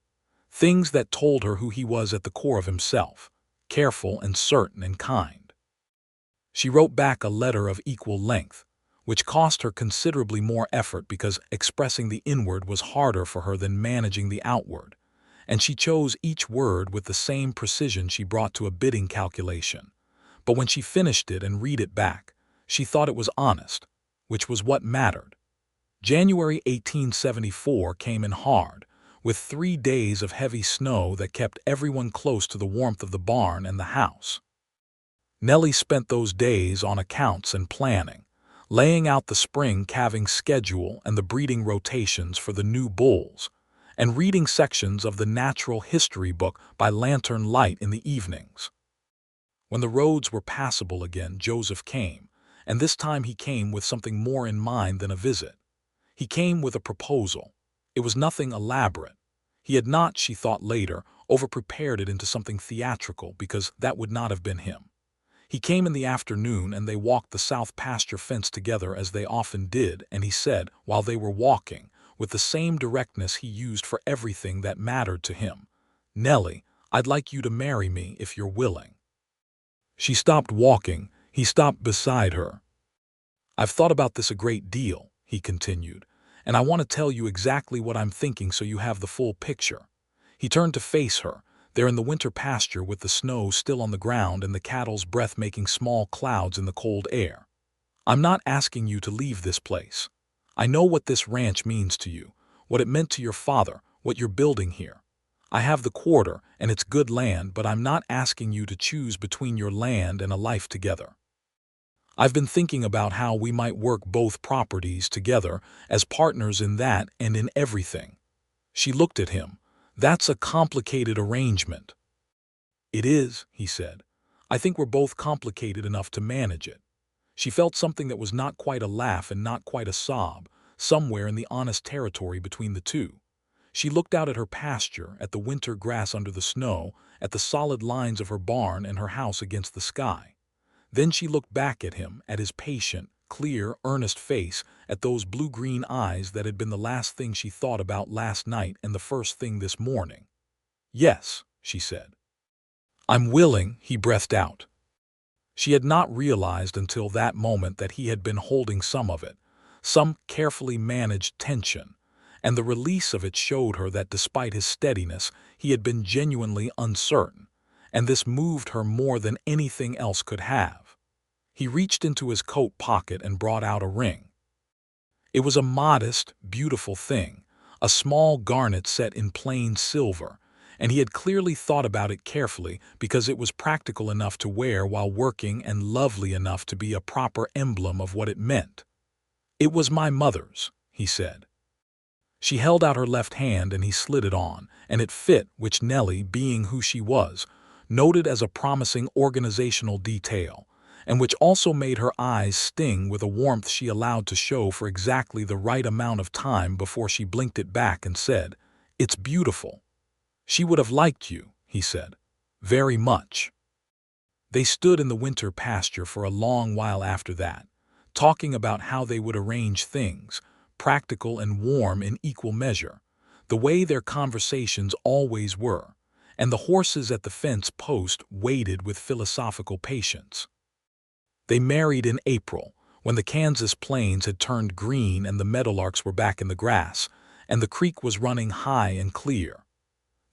things that told her who he was at the core of himself, careful and certain and kind. She wrote back a letter of equal length, which cost her considerably more effort because expressing the inward was harder for her than managing the outward, and she chose each word with the same precision she brought to a bidding calculation. But when she finished it and read it back, she thought it was honest, which was what mattered. January 1874 came in hard, with 3 days of heavy snow that kept everyone close to the warmth of the barn and the house. Nellie spent those days on accounts and planning, laying out the spring calving schedule and the breeding rotations for the new bulls, and reading sections of the natural history book by lantern light in the evenings. When the roads were passable again, Joseph came, and this time he came with something more in mind than a visit. He came with a proposal. It was nothing elaborate. He had not, she thought later, over-prepared it into something theatrical because that would not have been him. He came in the afternoon and they walked the south pasture fence together as they often did, and he said, while they were walking, with the same directness he used for everything that mattered to him, "Nellie, I'd like you to marry me if you're willing." She stopped walking. He stopped beside her. "I've thought about this a great deal," he continued, "and I want to tell you exactly what I'm thinking so you have the full picture." He turned to face her, there in the winter pasture with the snow still on the ground and the cattle's breath making small clouds in the cold air. "I'm not asking you to leave this place. I know what this ranch means to you, what it meant to your father, what you're building here. I have the quarter, and it's good land, but I'm not asking you to choose between your land and a life together. I've been thinking about how we might work both properties together as partners in that and in everything." She looked at him. "That's a complicated arrangement." "It is," he said. "I think we're both complicated enough to manage it." She felt something that was not quite a laugh and not quite a sob, somewhere in the honest territory between the two. She looked out at her pasture, at the winter grass under the snow, at the solid lines of her barn and her house against the sky. Then she looked back at him, at his patient, clear, earnest face, at those blue-green eyes that had been the last thing she thought about last night and the first thing this morning. "Yes," she said. "I'm willing," he breathed out. She had not realized until that moment that he had been holding some of it, some carefully managed tension, and the release of it showed her that despite his steadiness, he had been genuinely uncertain, and this moved her more than anything else could have. He reached into his coat pocket and brought out a ring. It was a modest, beautiful thing, a small garnet set in plain silver, and he had clearly thought about it carefully because it was practical enough to wear while working and lovely enough to be a proper emblem of what it meant. "It was my mother's," he said. She held out her left hand and he slid it on, and it fit, which Nellie, being who she was, noted as a promising organizational detail, and which also made her eyes sting with a warmth she allowed to show for exactly the right amount of time before she blinked it back and said, "It's beautiful." "She would have liked you," he said. "Very much." They stood in the winter pasture for a long while after that, talking about how they would arrange things, practical and warm in equal measure, the way their conversations always were, and the horses at the fence post waited with philosophical patience. They married in April, when the Kansas plains had turned green and the meadowlarks were back in the grass, and the creek was running high and clear.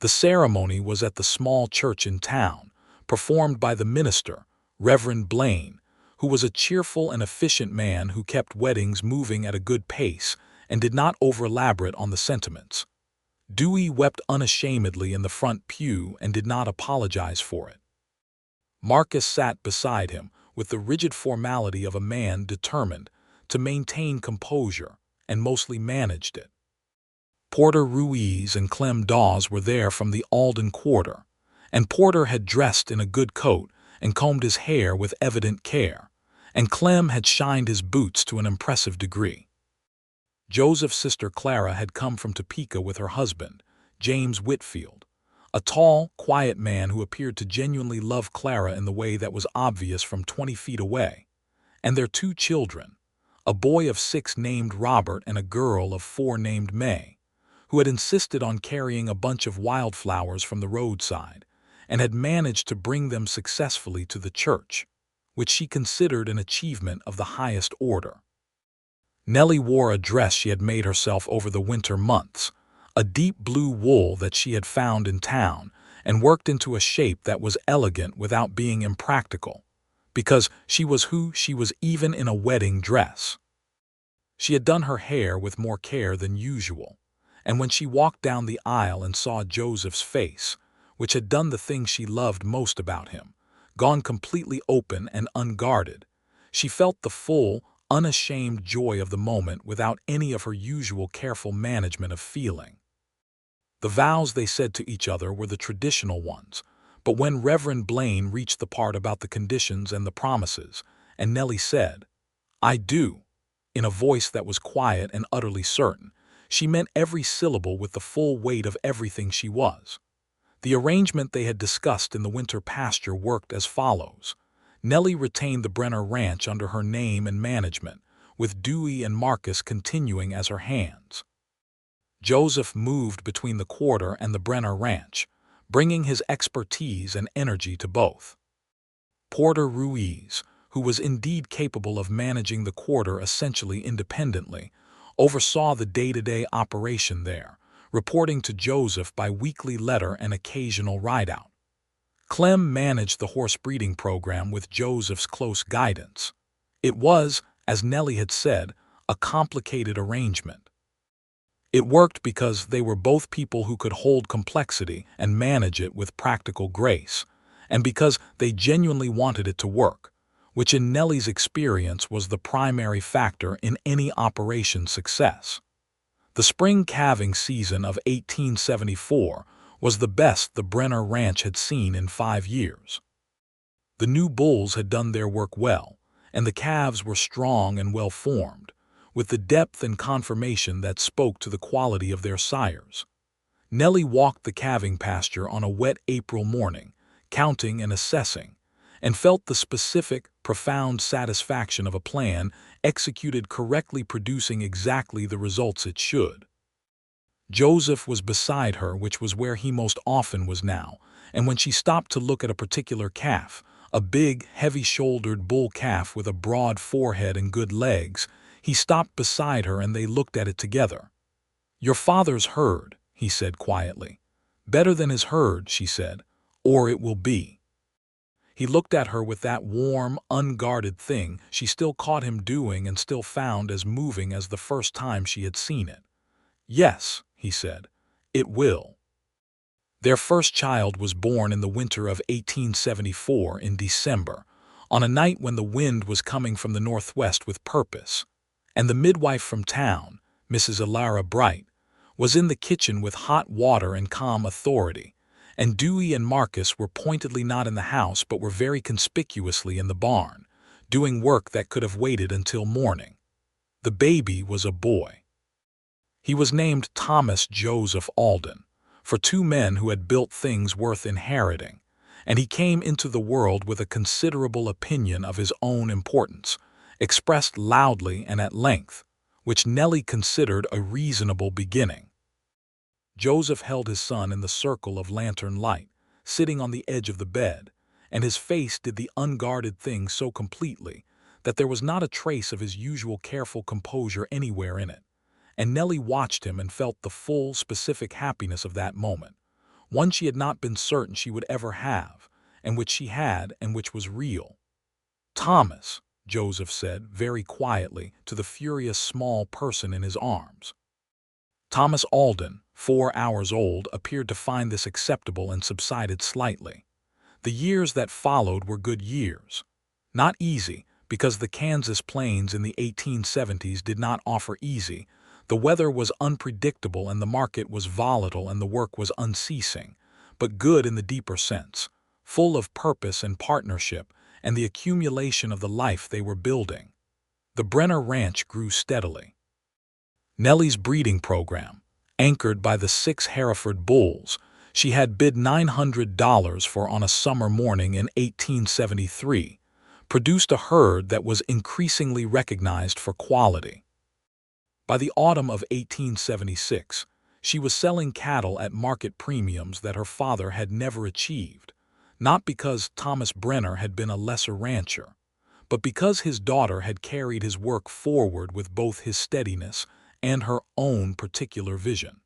The ceremony was at the small church in town, performed by the minister, Reverend Blaine, who was a cheerful and efficient man who kept weddings moving at a good pace and did not over-elaborate on the sentiments. Dewey wept unashamedly in the front pew and did not apologize for it. Marcus sat beside him with the rigid formality of a man determined to maintain composure, and mostly managed it. Porter Ruiz and Clem Dawes were there from the Alden quarter, and Porter had dressed in a good coat and combed his hair with evident care, and Clem had shined his boots to an impressive degree. Joseph's sister Clara had come from Topeka with her husband, James Whitfield, a tall, quiet man who appeared to genuinely love Clara in the way that was obvious from 20 feet away, and their 2 children, a boy of 6 named Robert and a girl of 4 named May, who had insisted on carrying a bunch of wildflowers from the roadside and had managed to bring them successfully to the church, which she considered an achievement of the highest order. Nellie wore a dress she had made herself over the winter months, a deep blue wool that she had found in town and worked into a shape that was elegant without being impractical, because she was who she was even in a wedding dress. She had done her hair with more care than usual, and when she walked down the aisle and saw Joseph's face, which had done the thing she loved most about him, gone completely open and unguarded, she felt the full, unashamed joy of the moment without any of her usual careful management of feeling. The vows they said to each other were the traditional ones, but when Reverend Blaine reached the part about the conditions and the promises, and Nellie said, "I do," in a voice that was quiet and utterly certain, she meant every syllable with the full weight of everything she was. The arrangement they had discussed in the winter pasture worked as follows. Nellie retained the Brenner ranch under her name and management, with Dewey and Marcus continuing as her hands. Joseph moved between the quarter and the Brenner ranch, bringing his expertise and energy to both. Porter Ruiz, who was indeed capable of managing the quarter essentially independently, oversaw the day-to-day operation there, reporting to Joseph by weekly letter and occasional ride-out. Clem managed the horse breeding program with Joseph's close guidance. It was, as Nellie had said, a complicated arrangement. It worked because they were both people who could hold complexity and manage it with practical grace, and because they genuinely wanted it to work, which in Nellie's experience was the primary factor in any operation's success. The spring calving season of 1874 was the best the Brenner Ranch had seen in 5 years. The new bulls had done their work well, and the calves were strong and well-formed, with the depth and conformation that spoke to the quality of their sires. Nellie walked the calving pasture on a wet April morning, counting and assessing, and felt the specific, profound satisfaction of a plan executed correctly producing exactly the results it should. Joseph was beside her, which was where he most often was now, and when she stopped to look at a particular calf, a big, heavy-shouldered bull calf with a broad forehead and good legs, he stopped beside her and they looked at it together. "Your father's herd," he said quietly. "Better than his herd," she said, "or it will be." He looked at her with that warm, unguarded thing she still caught him doing and still found as moving as the first time she had seen it. "Yes," he said, "it will." Their first child was born in the winter of 1874 in December, on a night when the wind was coming from the northwest with purpose, and the midwife from town, Mrs. Elara Bright, was in the kitchen with hot water and calm authority, and Dewey and Marcus were pointedly not in the house but were very conspicuously in the barn, doing work that could have waited until morning. The baby was a boy. He was named Thomas Joseph Alden, for 2 men who had built things worth inheriting, and he came into the world with a considerable opinion of his own importance, expressed loudly and at length, which Nellie considered a reasonable beginning. Joseph held his son in the circle of lantern light, sitting on the edge of the bed, and his face did the unguarded thing so completely that there was not a trace of his usual careful composure anywhere in it, and Nellie watched him and felt the full, specific happiness of that moment, one she had not been certain she would ever have, and which she had and which was real. "Thomas," Joseph said very quietly to the furious small person in his arms. Thomas Alden, 4 hours old, appeared to find this acceptable and subsided slightly. The years that followed were good years. Not easy, because the Kansas plains in the 1870s did not offer easy. The weather was unpredictable and the market was volatile and the work was unceasing, but good in the deeper sense, full of purpose and partnership and the accumulation of the life they were building. The Brenner Ranch grew steadily. Nellie's breeding program, anchored by the 6 Hereford bulls she had bid $900 for on a summer morning in 1873, produced a herd that was increasingly recognized for quality. By the autumn of 1876, she was selling cattle at market premiums that her father had never achieved, not because Thomas Brenner had been a lesser rancher, but because his daughter had carried his work forward with both his steadiness and her own particular vision.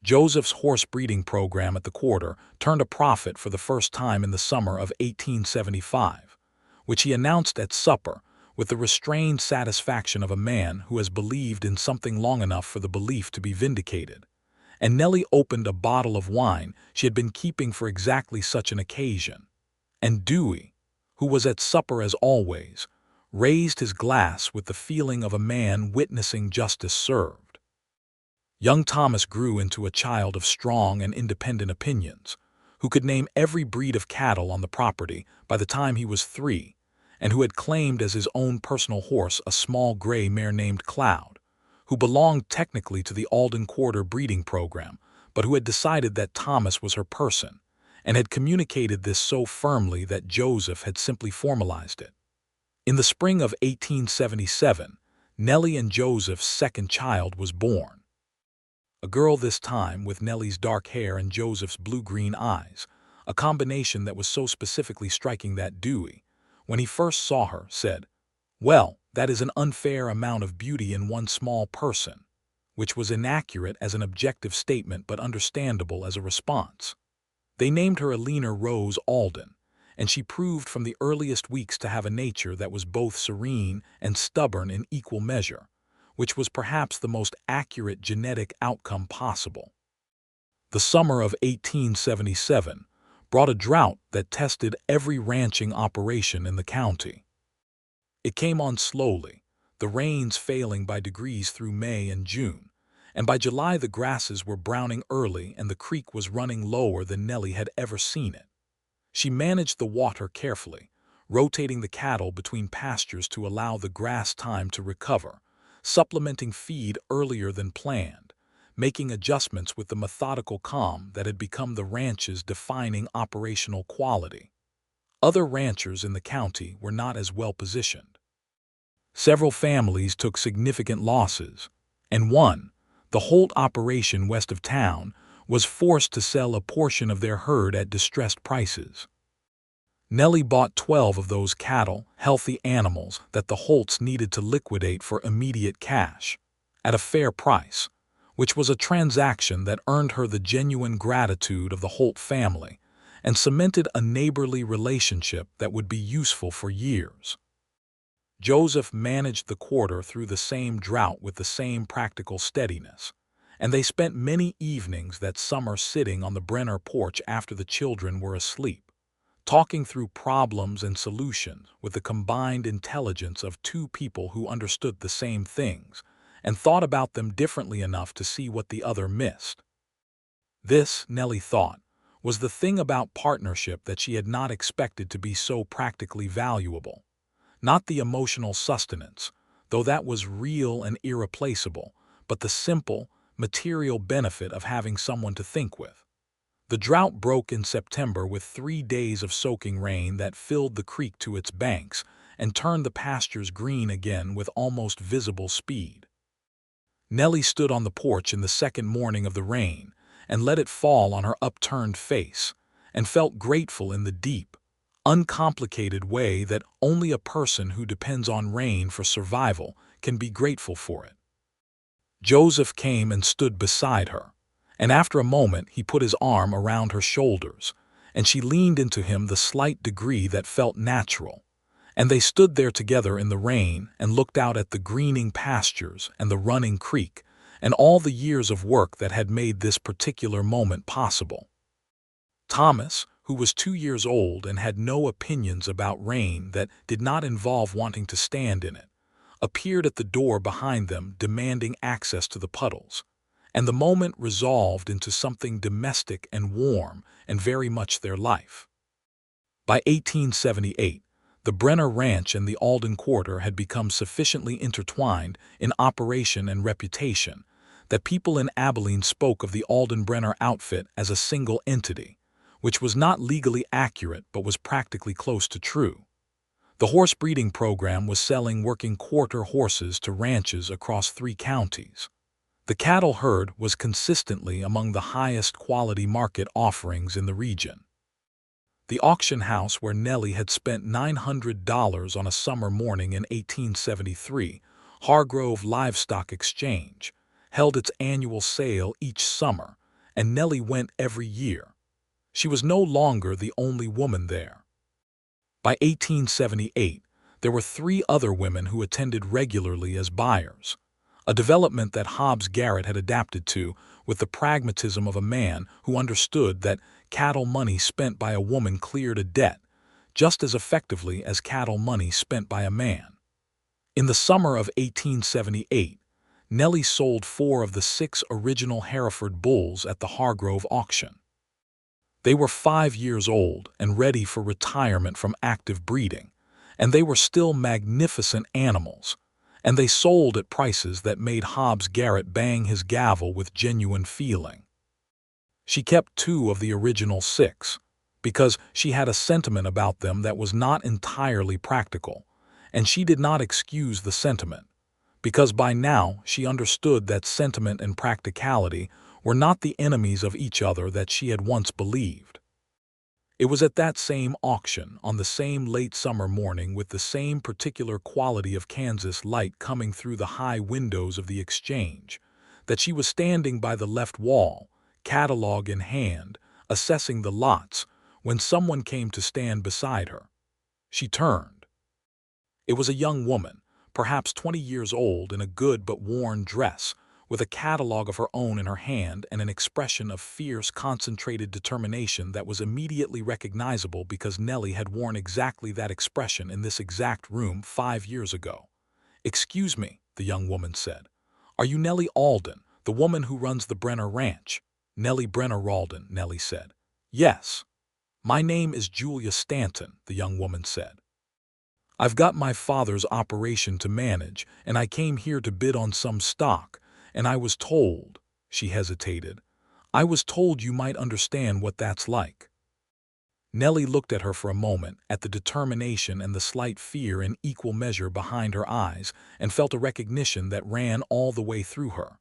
Joseph's horse breeding program at the quarter turned a profit for the first time in the summer of 1875, which he announced at supper with the restrained satisfaction of a man who has believed in something long enough for the belief to be vindicated. And Nellie opened a bottle of wine she had been keeping for exactly such an occasion. And Dewey, who was at supper as always, raised his glass with the feeling of a man witnessing justice served. Young Thomas grew into a child of strong and independent opinions, who could name every breed of cattle on the property by the time he was 3, and who had claimed as his own personal horse a small gray mare named Cloud, who belonged technically to the Alden Quarter breeding program, but who had decided that Thomas was her person, and had communicated this so firmly that Joseph had simply formalized it. In the spring of 1877, Nellie and Joseph's second child was born. A girl this time with Nellie's dark hair and Joseph's blue-green eyes, a combination that was so specifically striking that Dewey, when he first saw her, said, "Well, that is an unfair amount of beauty in one small person," which was inaccurate as an objective statement but understandable as a response. They named her Alina Rose Alden, and she proved from the earliest weeks to have a nature that was both serene and stubborn in equal measure, which was perhaps the most accurate genetic outcome possible. The summer of 1877 brought a drought that tested every ranching operation in the county. It came on slowly, the rains failing by degrees through May and June, and by July the grasses were browning early and the creek was running lower than Nellie had ever seen it. She managed the water carefully, rotating the cattle between pastures to allow the grass time to recover, supplementing feed earlier than planned, making adjustments with the methodical calm that had become the ranch's defining operational quality. Other ranchers in the county were not as well positioned. Several families took significant losses, and one, the Holt operation west of town, was forced to sell a portion of their herd at distressed prices. Nellie bought 12 of those cattle, healthy animals that the Holts needed to liquidate for immediate cash, at a fair price, which was a transaction that earned her the genuine gratitude of the Holt family and cemented a neighborly relationship that would be useful for years. Joseph managed the quarter through the same drought with the same practical steadiness, and they spent many evenings that summer sitting on the Brenner porch after the children were asleep, talking through problems and solutions with the combined intelligence of two people who understood the same things and thought about them differently enough to see what the other missed. This, Nellie thought, was the thing about partnership that she had not expected to be so practically valuable. Not the emotional sustenance, though that was real and irreplaceable, but the simple, material benefit of having someone to think with. The drought broke in September with 3 days of soaking rain that filled the creek to its banks and turned the pastures green again with almost visible speed. Nellie stood on the porch in the second morning of the rain and let it fall on her upturned face, and felt grateful in the deep, uncomplicated way that only a person who depends on rain for survival can be grateful for it. Joseph came and stood beside her, and after a moment he put his arm around her shoulders, and she leaned into him the slight degree that felt natural, and they stood there together in the rain and looked out at the greening pastures and the running creek and all the years of work that had made this particular moment possible. Thomas, who was 2 years old and had no opinions about rain that did not involve wanting to stand in it, appeared at the door behind them demanding access to the puddles, and the moment resolved into something domestic and warm and very much their life. By 1878, the Brenner Ranch and the Alden Quarter had become sufficiently intertwined in operation and reputation that people in Abilene spoke of the Alden Brenner outfit as a single entity, which was not legally accurate but was practically close to true. The horse breeding program was selling working quarter horses to ranches across 3 counties. The cattle herd was consistently among the highest quality market offerings in the region. The auction house where Nellie had spent $900 on a summer morning in 1873, Hargrove Livestock Exchange, held its annual sale each summer, and Nellie went every year. She was no longer the only woman there. By 1878, there were 3 other women who attended regularly as buyers, a development that Hobbs Garrett had adapted to with the pragmatism of a man who understood that cattle money spent by a woman cleared a debt just as effectively as cattle money spent by a man. In the summer of 1878, Nellie sold 4 of the 6 original Hereford bulls at the Hargrove auction. They were 5 years old and ready for retirement from active breeding, and they were still magnificent animals, and they sold at prices that made Hobbs Garrett bang his gavel with genuine feeling. She kept 2 of the original 6, because she had a sentiment about them that was not entirely practical, and she did not excuse the sentiment, because by now she understood that sentiment and practicality were not the enemies of each other that she had once believed. It was at that same auction, on the same late summer morning with the same particular quality of Kansas light coming through the high windows of the exchange, that she was standing by the left wall, catalog in hand, assessing the lots, when someone came to stand beside her. She turned. It was a young woman, perhaps 20 years old, in a good but worn dress, with a catalog of her own in her hand and an expression of fierce, concentrated determination that was immediately recognizable because Nellie had worn exactly that expression in this exact room 5 years ago. "Excuse me," the young woman said. "Are you Nellie Alden, the woman who runs the Brenner Ranch?" "Nellie Brenner Alden," Nellie said. "Yes." "My name is Julia Stanton," the young woman said. "I've got my father's operation to manage, and I came here to bid on some stock, and I was told," she hesitated, "I was told you might understand what that's like." Nellie looked at her for a moment, at the determination and the slight fear in equal measure behind her eyes, and felt a recognition that ran all the way through her.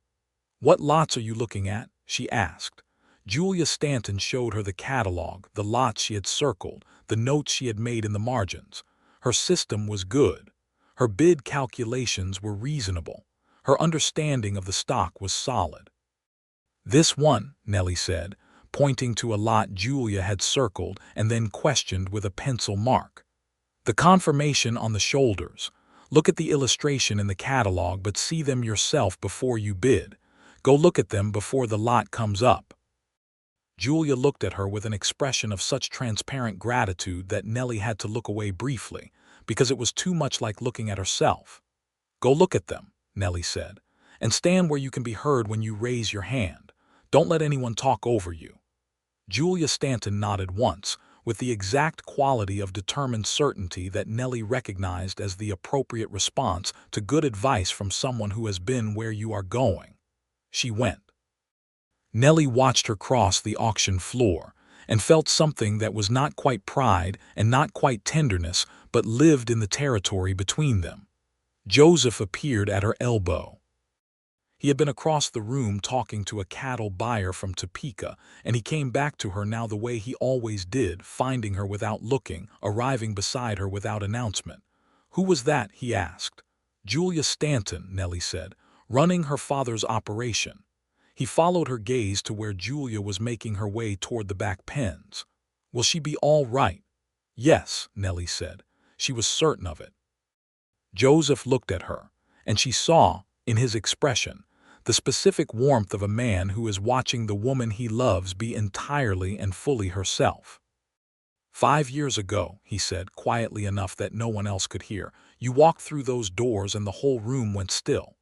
"What lots are you looking at?" she asked. Julia Stanton showed her the catalog, the lots she had circled, the notes she had made in the margins. Her system was good. Her bid calculations were reasonable. Her understanding of the stock was solid. "This one," Nellie said, pointing to a lot Julia had circled and then questioned with a pencil mark. "The confirmation on the shoulders. Look at the illustration in the catalog, but see them yourself before you bid. Go look at them before the lot comes up." Julia looked at her with an expression of such transparent gratitude that Nellie had to look away briefly, because it was too much like looking at herself. "Go look at them," Nellie said, "and stand where you can be heard when you raise your hand. Don't let anyone talk over you." Julia Stanton nodded once, with the exact quality of determined certainty that Nellie recognized as the appropriate response to good advice from someone who has been where you are going. She went. Nellie watched her cross the auction floor and felt something that was not quite pride and not quite tenderness, but lived in the territory between them. Joseph appeared at her elbow. He had been across the room talking to a cattle buyer from Topeka, and he came back to her now the way he always did, finding her without looking, arriving beside her without announcement. "Who was that?" he asked. "Julia Stanton," Nellie said, "running her father's operation." He followed her gaze to where Julia was making her way toward the back pens. "Will she be all right?" "Yes," Nellie said. She was certain of it. Joseph looked at her, and she saw, in his expression, the specific warmth of a man who is watching the woman he loves be entirely and fully herself. "5 years ago," he said, quietly enough that no one else could hear, "you walked through those doors and the whole room went still."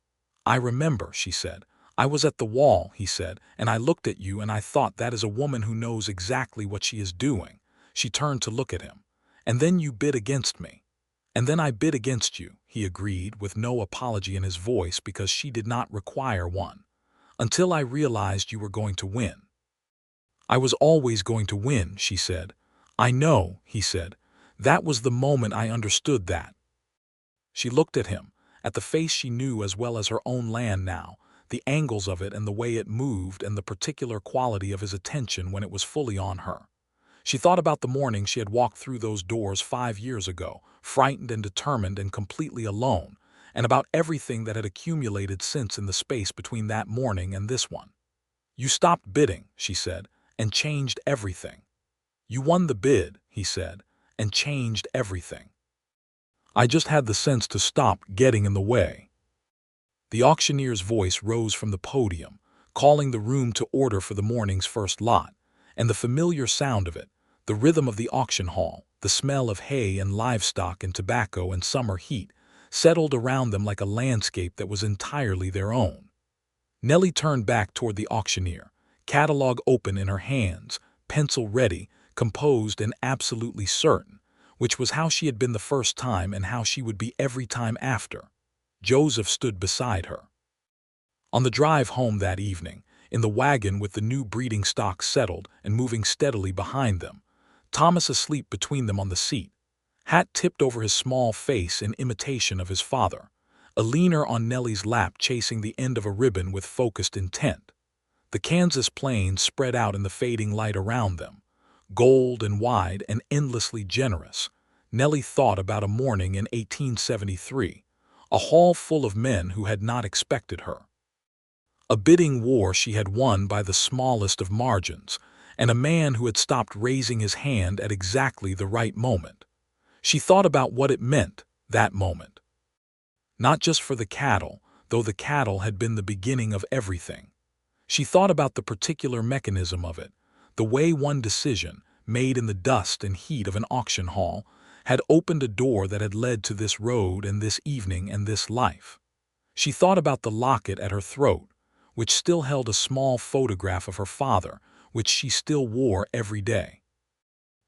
"I remember," she said. "I was at the wall," he said, "and I looked at you and I thought that is a woman who knows exactly what she is doing." She turned to look at him. "And then you bid against me." "And then I bid against you," he agreed, with no apology in his voice because she did not require one. "Until I realized you were going to win." "I was always going to win," she said. "I know," he said. "That was the moment I understood that." She looked at him, at the face she knew as well as her own land now, the angles of it and the way it moved and the particular quality of his attention when it was fully on her. She thought about the morning she had walked through those doors 5 years ago, frightened and determined and completely alone, and about everything that had accumulated since in the space between that morning and this one. "You stopped bidding," she said, "and changed everything." "You won the bid," he said, "and changed everything." "I just had the sense to stop getting in the way." The auctioneer's voice rose from the podium, calling the room to order for the morning's first lot, and the familiar sound of it, the rhythm of the auction hall, the smell of hay and livestock and tobacco and summer heat, settled around them like a landscape that was entirely their own. Nellie turned back toward the auctioneer, catalog open in her hands, pencil ready, composed and absolutely certain, which was how she had been the first time and how she would be every time after. Joseph stood beside her. On the drive home that evening, in the wagon with the new breeding stock settled and moving steadily behind them, Thomas asleep between them on the seat, hat tipped over his small face in imitation of his father, Abilene on Nellie's lap chasing the end of a ribbon with focused intent. The Kansas plains spread out in the fading light around them, gold and wide and endlessly generous. Nellie thought about a morning in 1873, a hall full of men who had not expected her. A bidding war she had won by the smallest of margins, and a man who had stopped raising his hand at exactly the right moment. She thought about what it meant, that moment. Not just for the cattle, though the cattle had been the beginning of everything. She thought about the particular mechanism of it, the way one decision, made in the dust and heat of an auction hall, had opened a door that had led to this road and this evening and this life. She thought about the locket at her throat, which still held a small photograph of her father, which she still wore every day.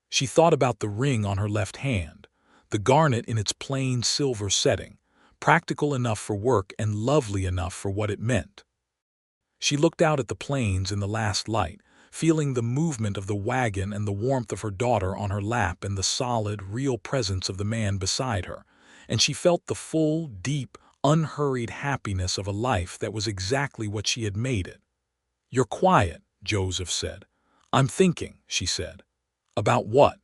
She thought about the ring on her left hand, the garnet in its plain silver setting, practical enough for work and lovely enough for what it meant. She looked out at the plains in the last light, feeling the movement of the wagon and the warmth of her daughter on her lap and the solid, real presence of the man beside her, and she felt the full, deep, unhurried happiness of a life that was exactly what she had made it. "You're quiet," Joseph said. "I'm thinking," she said. "About what?"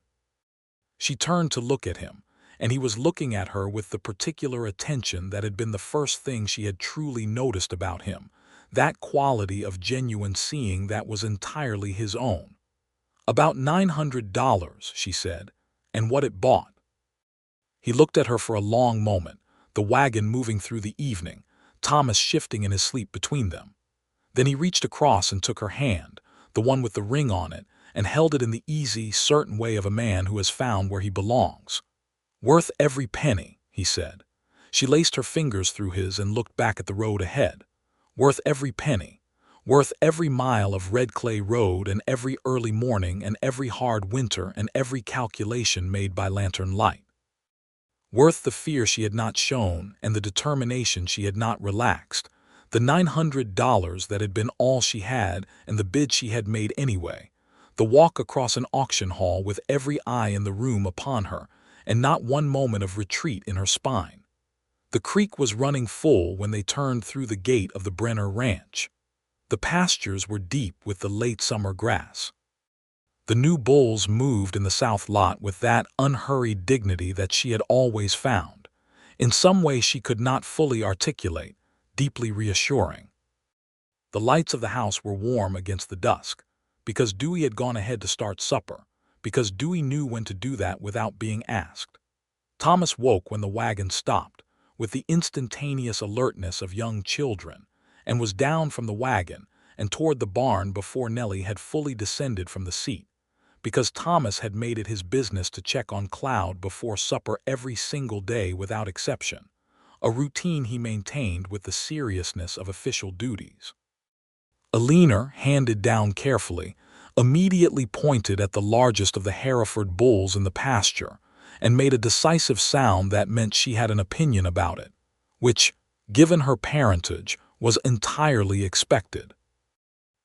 She turned to look at him, and he was looking at her with the particular attention that had been the first thing she had truly noticed about him, that quality of genuine seeing that was entirely his own. "About $900, she said, "and what it bought." He looked at her for a long moment, the wagon moving through the evening, Thomas shifting in his sleep between them. Then he reached across and took her hand, the one with the ring on it, and held it in the easy, certain way of a man who has found where he belongs. "Worth every penny," he said. She laced her fingers through his and looked back at the road ahead. "Worth every penny. Worth every mile of red clay road and every early morning and every hard winter and every calculation made by lantern light. Worth the fear she had not shown and the determination she had not relaxed, the $900 that had been all she had and the bid she had made anyway, the walk across an auction hall with every eye in the room upon her and not one moment of retreat in her spine. The creek was running full when they turned through the gate of the Brenner ranch. The pastures were deep with the late summer grass. The new bulls moved in the south lot with that unhurried dignity that she had always found, in some way she could not fully articulate, deeply reassuring. The lights of the house were warm against the dusk, because Dewey had gone ahead to start supper, because Dewey knew when to do that without being asked. Thomas woke when the wagon stopped, with the instantaneous alertness of young children, and was down from the wagon and toward the barn before Nellie had fully descended from the seat, because Thomas had made it his business to check on Cloud before supper every single day without exception, a routine he maintained with the seriousness of official duties. Alden, handed down carefully, immediately pointed at the largest of the Hereford bulls in the pasture and made a decisive sound that meant she had an opinion about it, which, given her parentage, was entirely expected.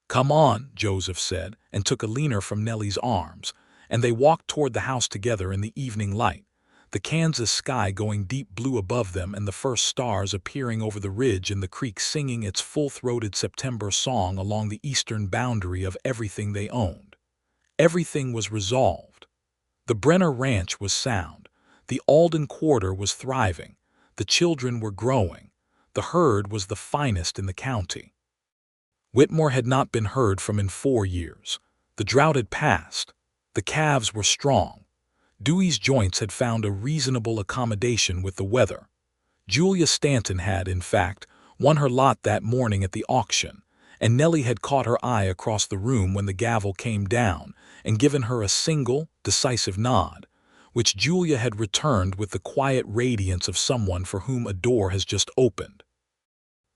"Come on," Joseph said, and took Alden from Nellie's arms, and they walked toward the house together in the evening light, the Kansas sky going deep blue above them and the first stars appearing over the ridge and the creek singing its full-throated September song along the eastern boundary of everything they owned. Everything was resolved. The Brenner ranch was sound, the Alden quarter was thriving, the children were growing, the herd was the finest in the county. Whitmore had not been heard from in 4 years. The drought had passed. The calves were strong. Dewey's joints had found a reasonable accommodation with the weather. Julia Stanton had, in fact, won her lot that morning at the auction, and Nellie had caught her eye across the room when the gavel came down and given her a single, decisive nod, which Julia had returned with the quiet radiance of someone for whom a door has just opened.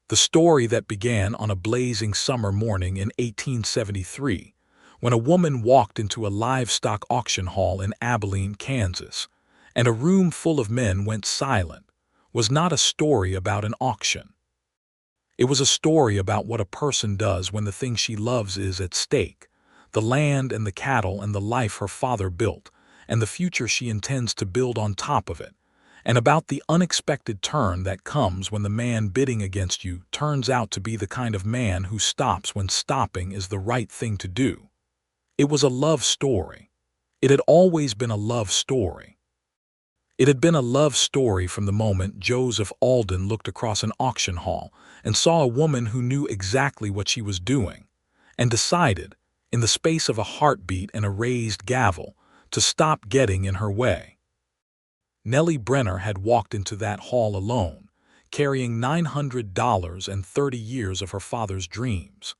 The story that began on a blazing summer morning in 1873, when a woman walked into a livestock auction hall in Abilene, Kansas, and a room full of men went silent, was not a story about an auction. It was a story about what a person does when the thing she loves is at stake, the land and the cattle and the life her father built, and the future she intends to build on top of it, and about the unexpected turn that comes when the man bidding against you turns out to be the kind of man who stops when stopping is the right thing to do. It was a love story. It had always been a love story. It had been a love story from the moment Joseph Alden looked across an auction hall and saw a woman who knew exactly what she was doing, and decided, in the space of a heartbeat and a raised gavel, to stop getting in her way. Nellie Brenner had walked into that hall alone, carrying $900 and 30 years of her father's dreams.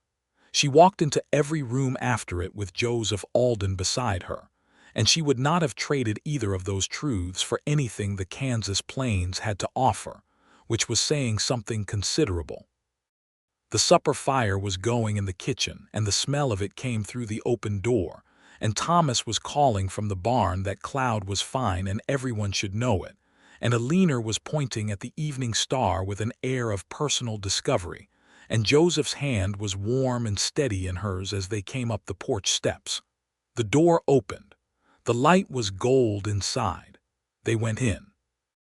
She walked into every room after it with Joseph Alden beside her, and she would not have traded either of those truths for anything the Kansas plains had to offer, which was saying something considerable. The supper fire was going in the kitchen, and the smell of it came through the open door, and Thomas was calling from the barn that Cloud was fine and everyone should know it, and Alden was pointing at the evening star with an air of personal discovery, and Joseph's hand was warm and steady in hers as they came up the porch steps. The door opened. The light was gold inside. They went in.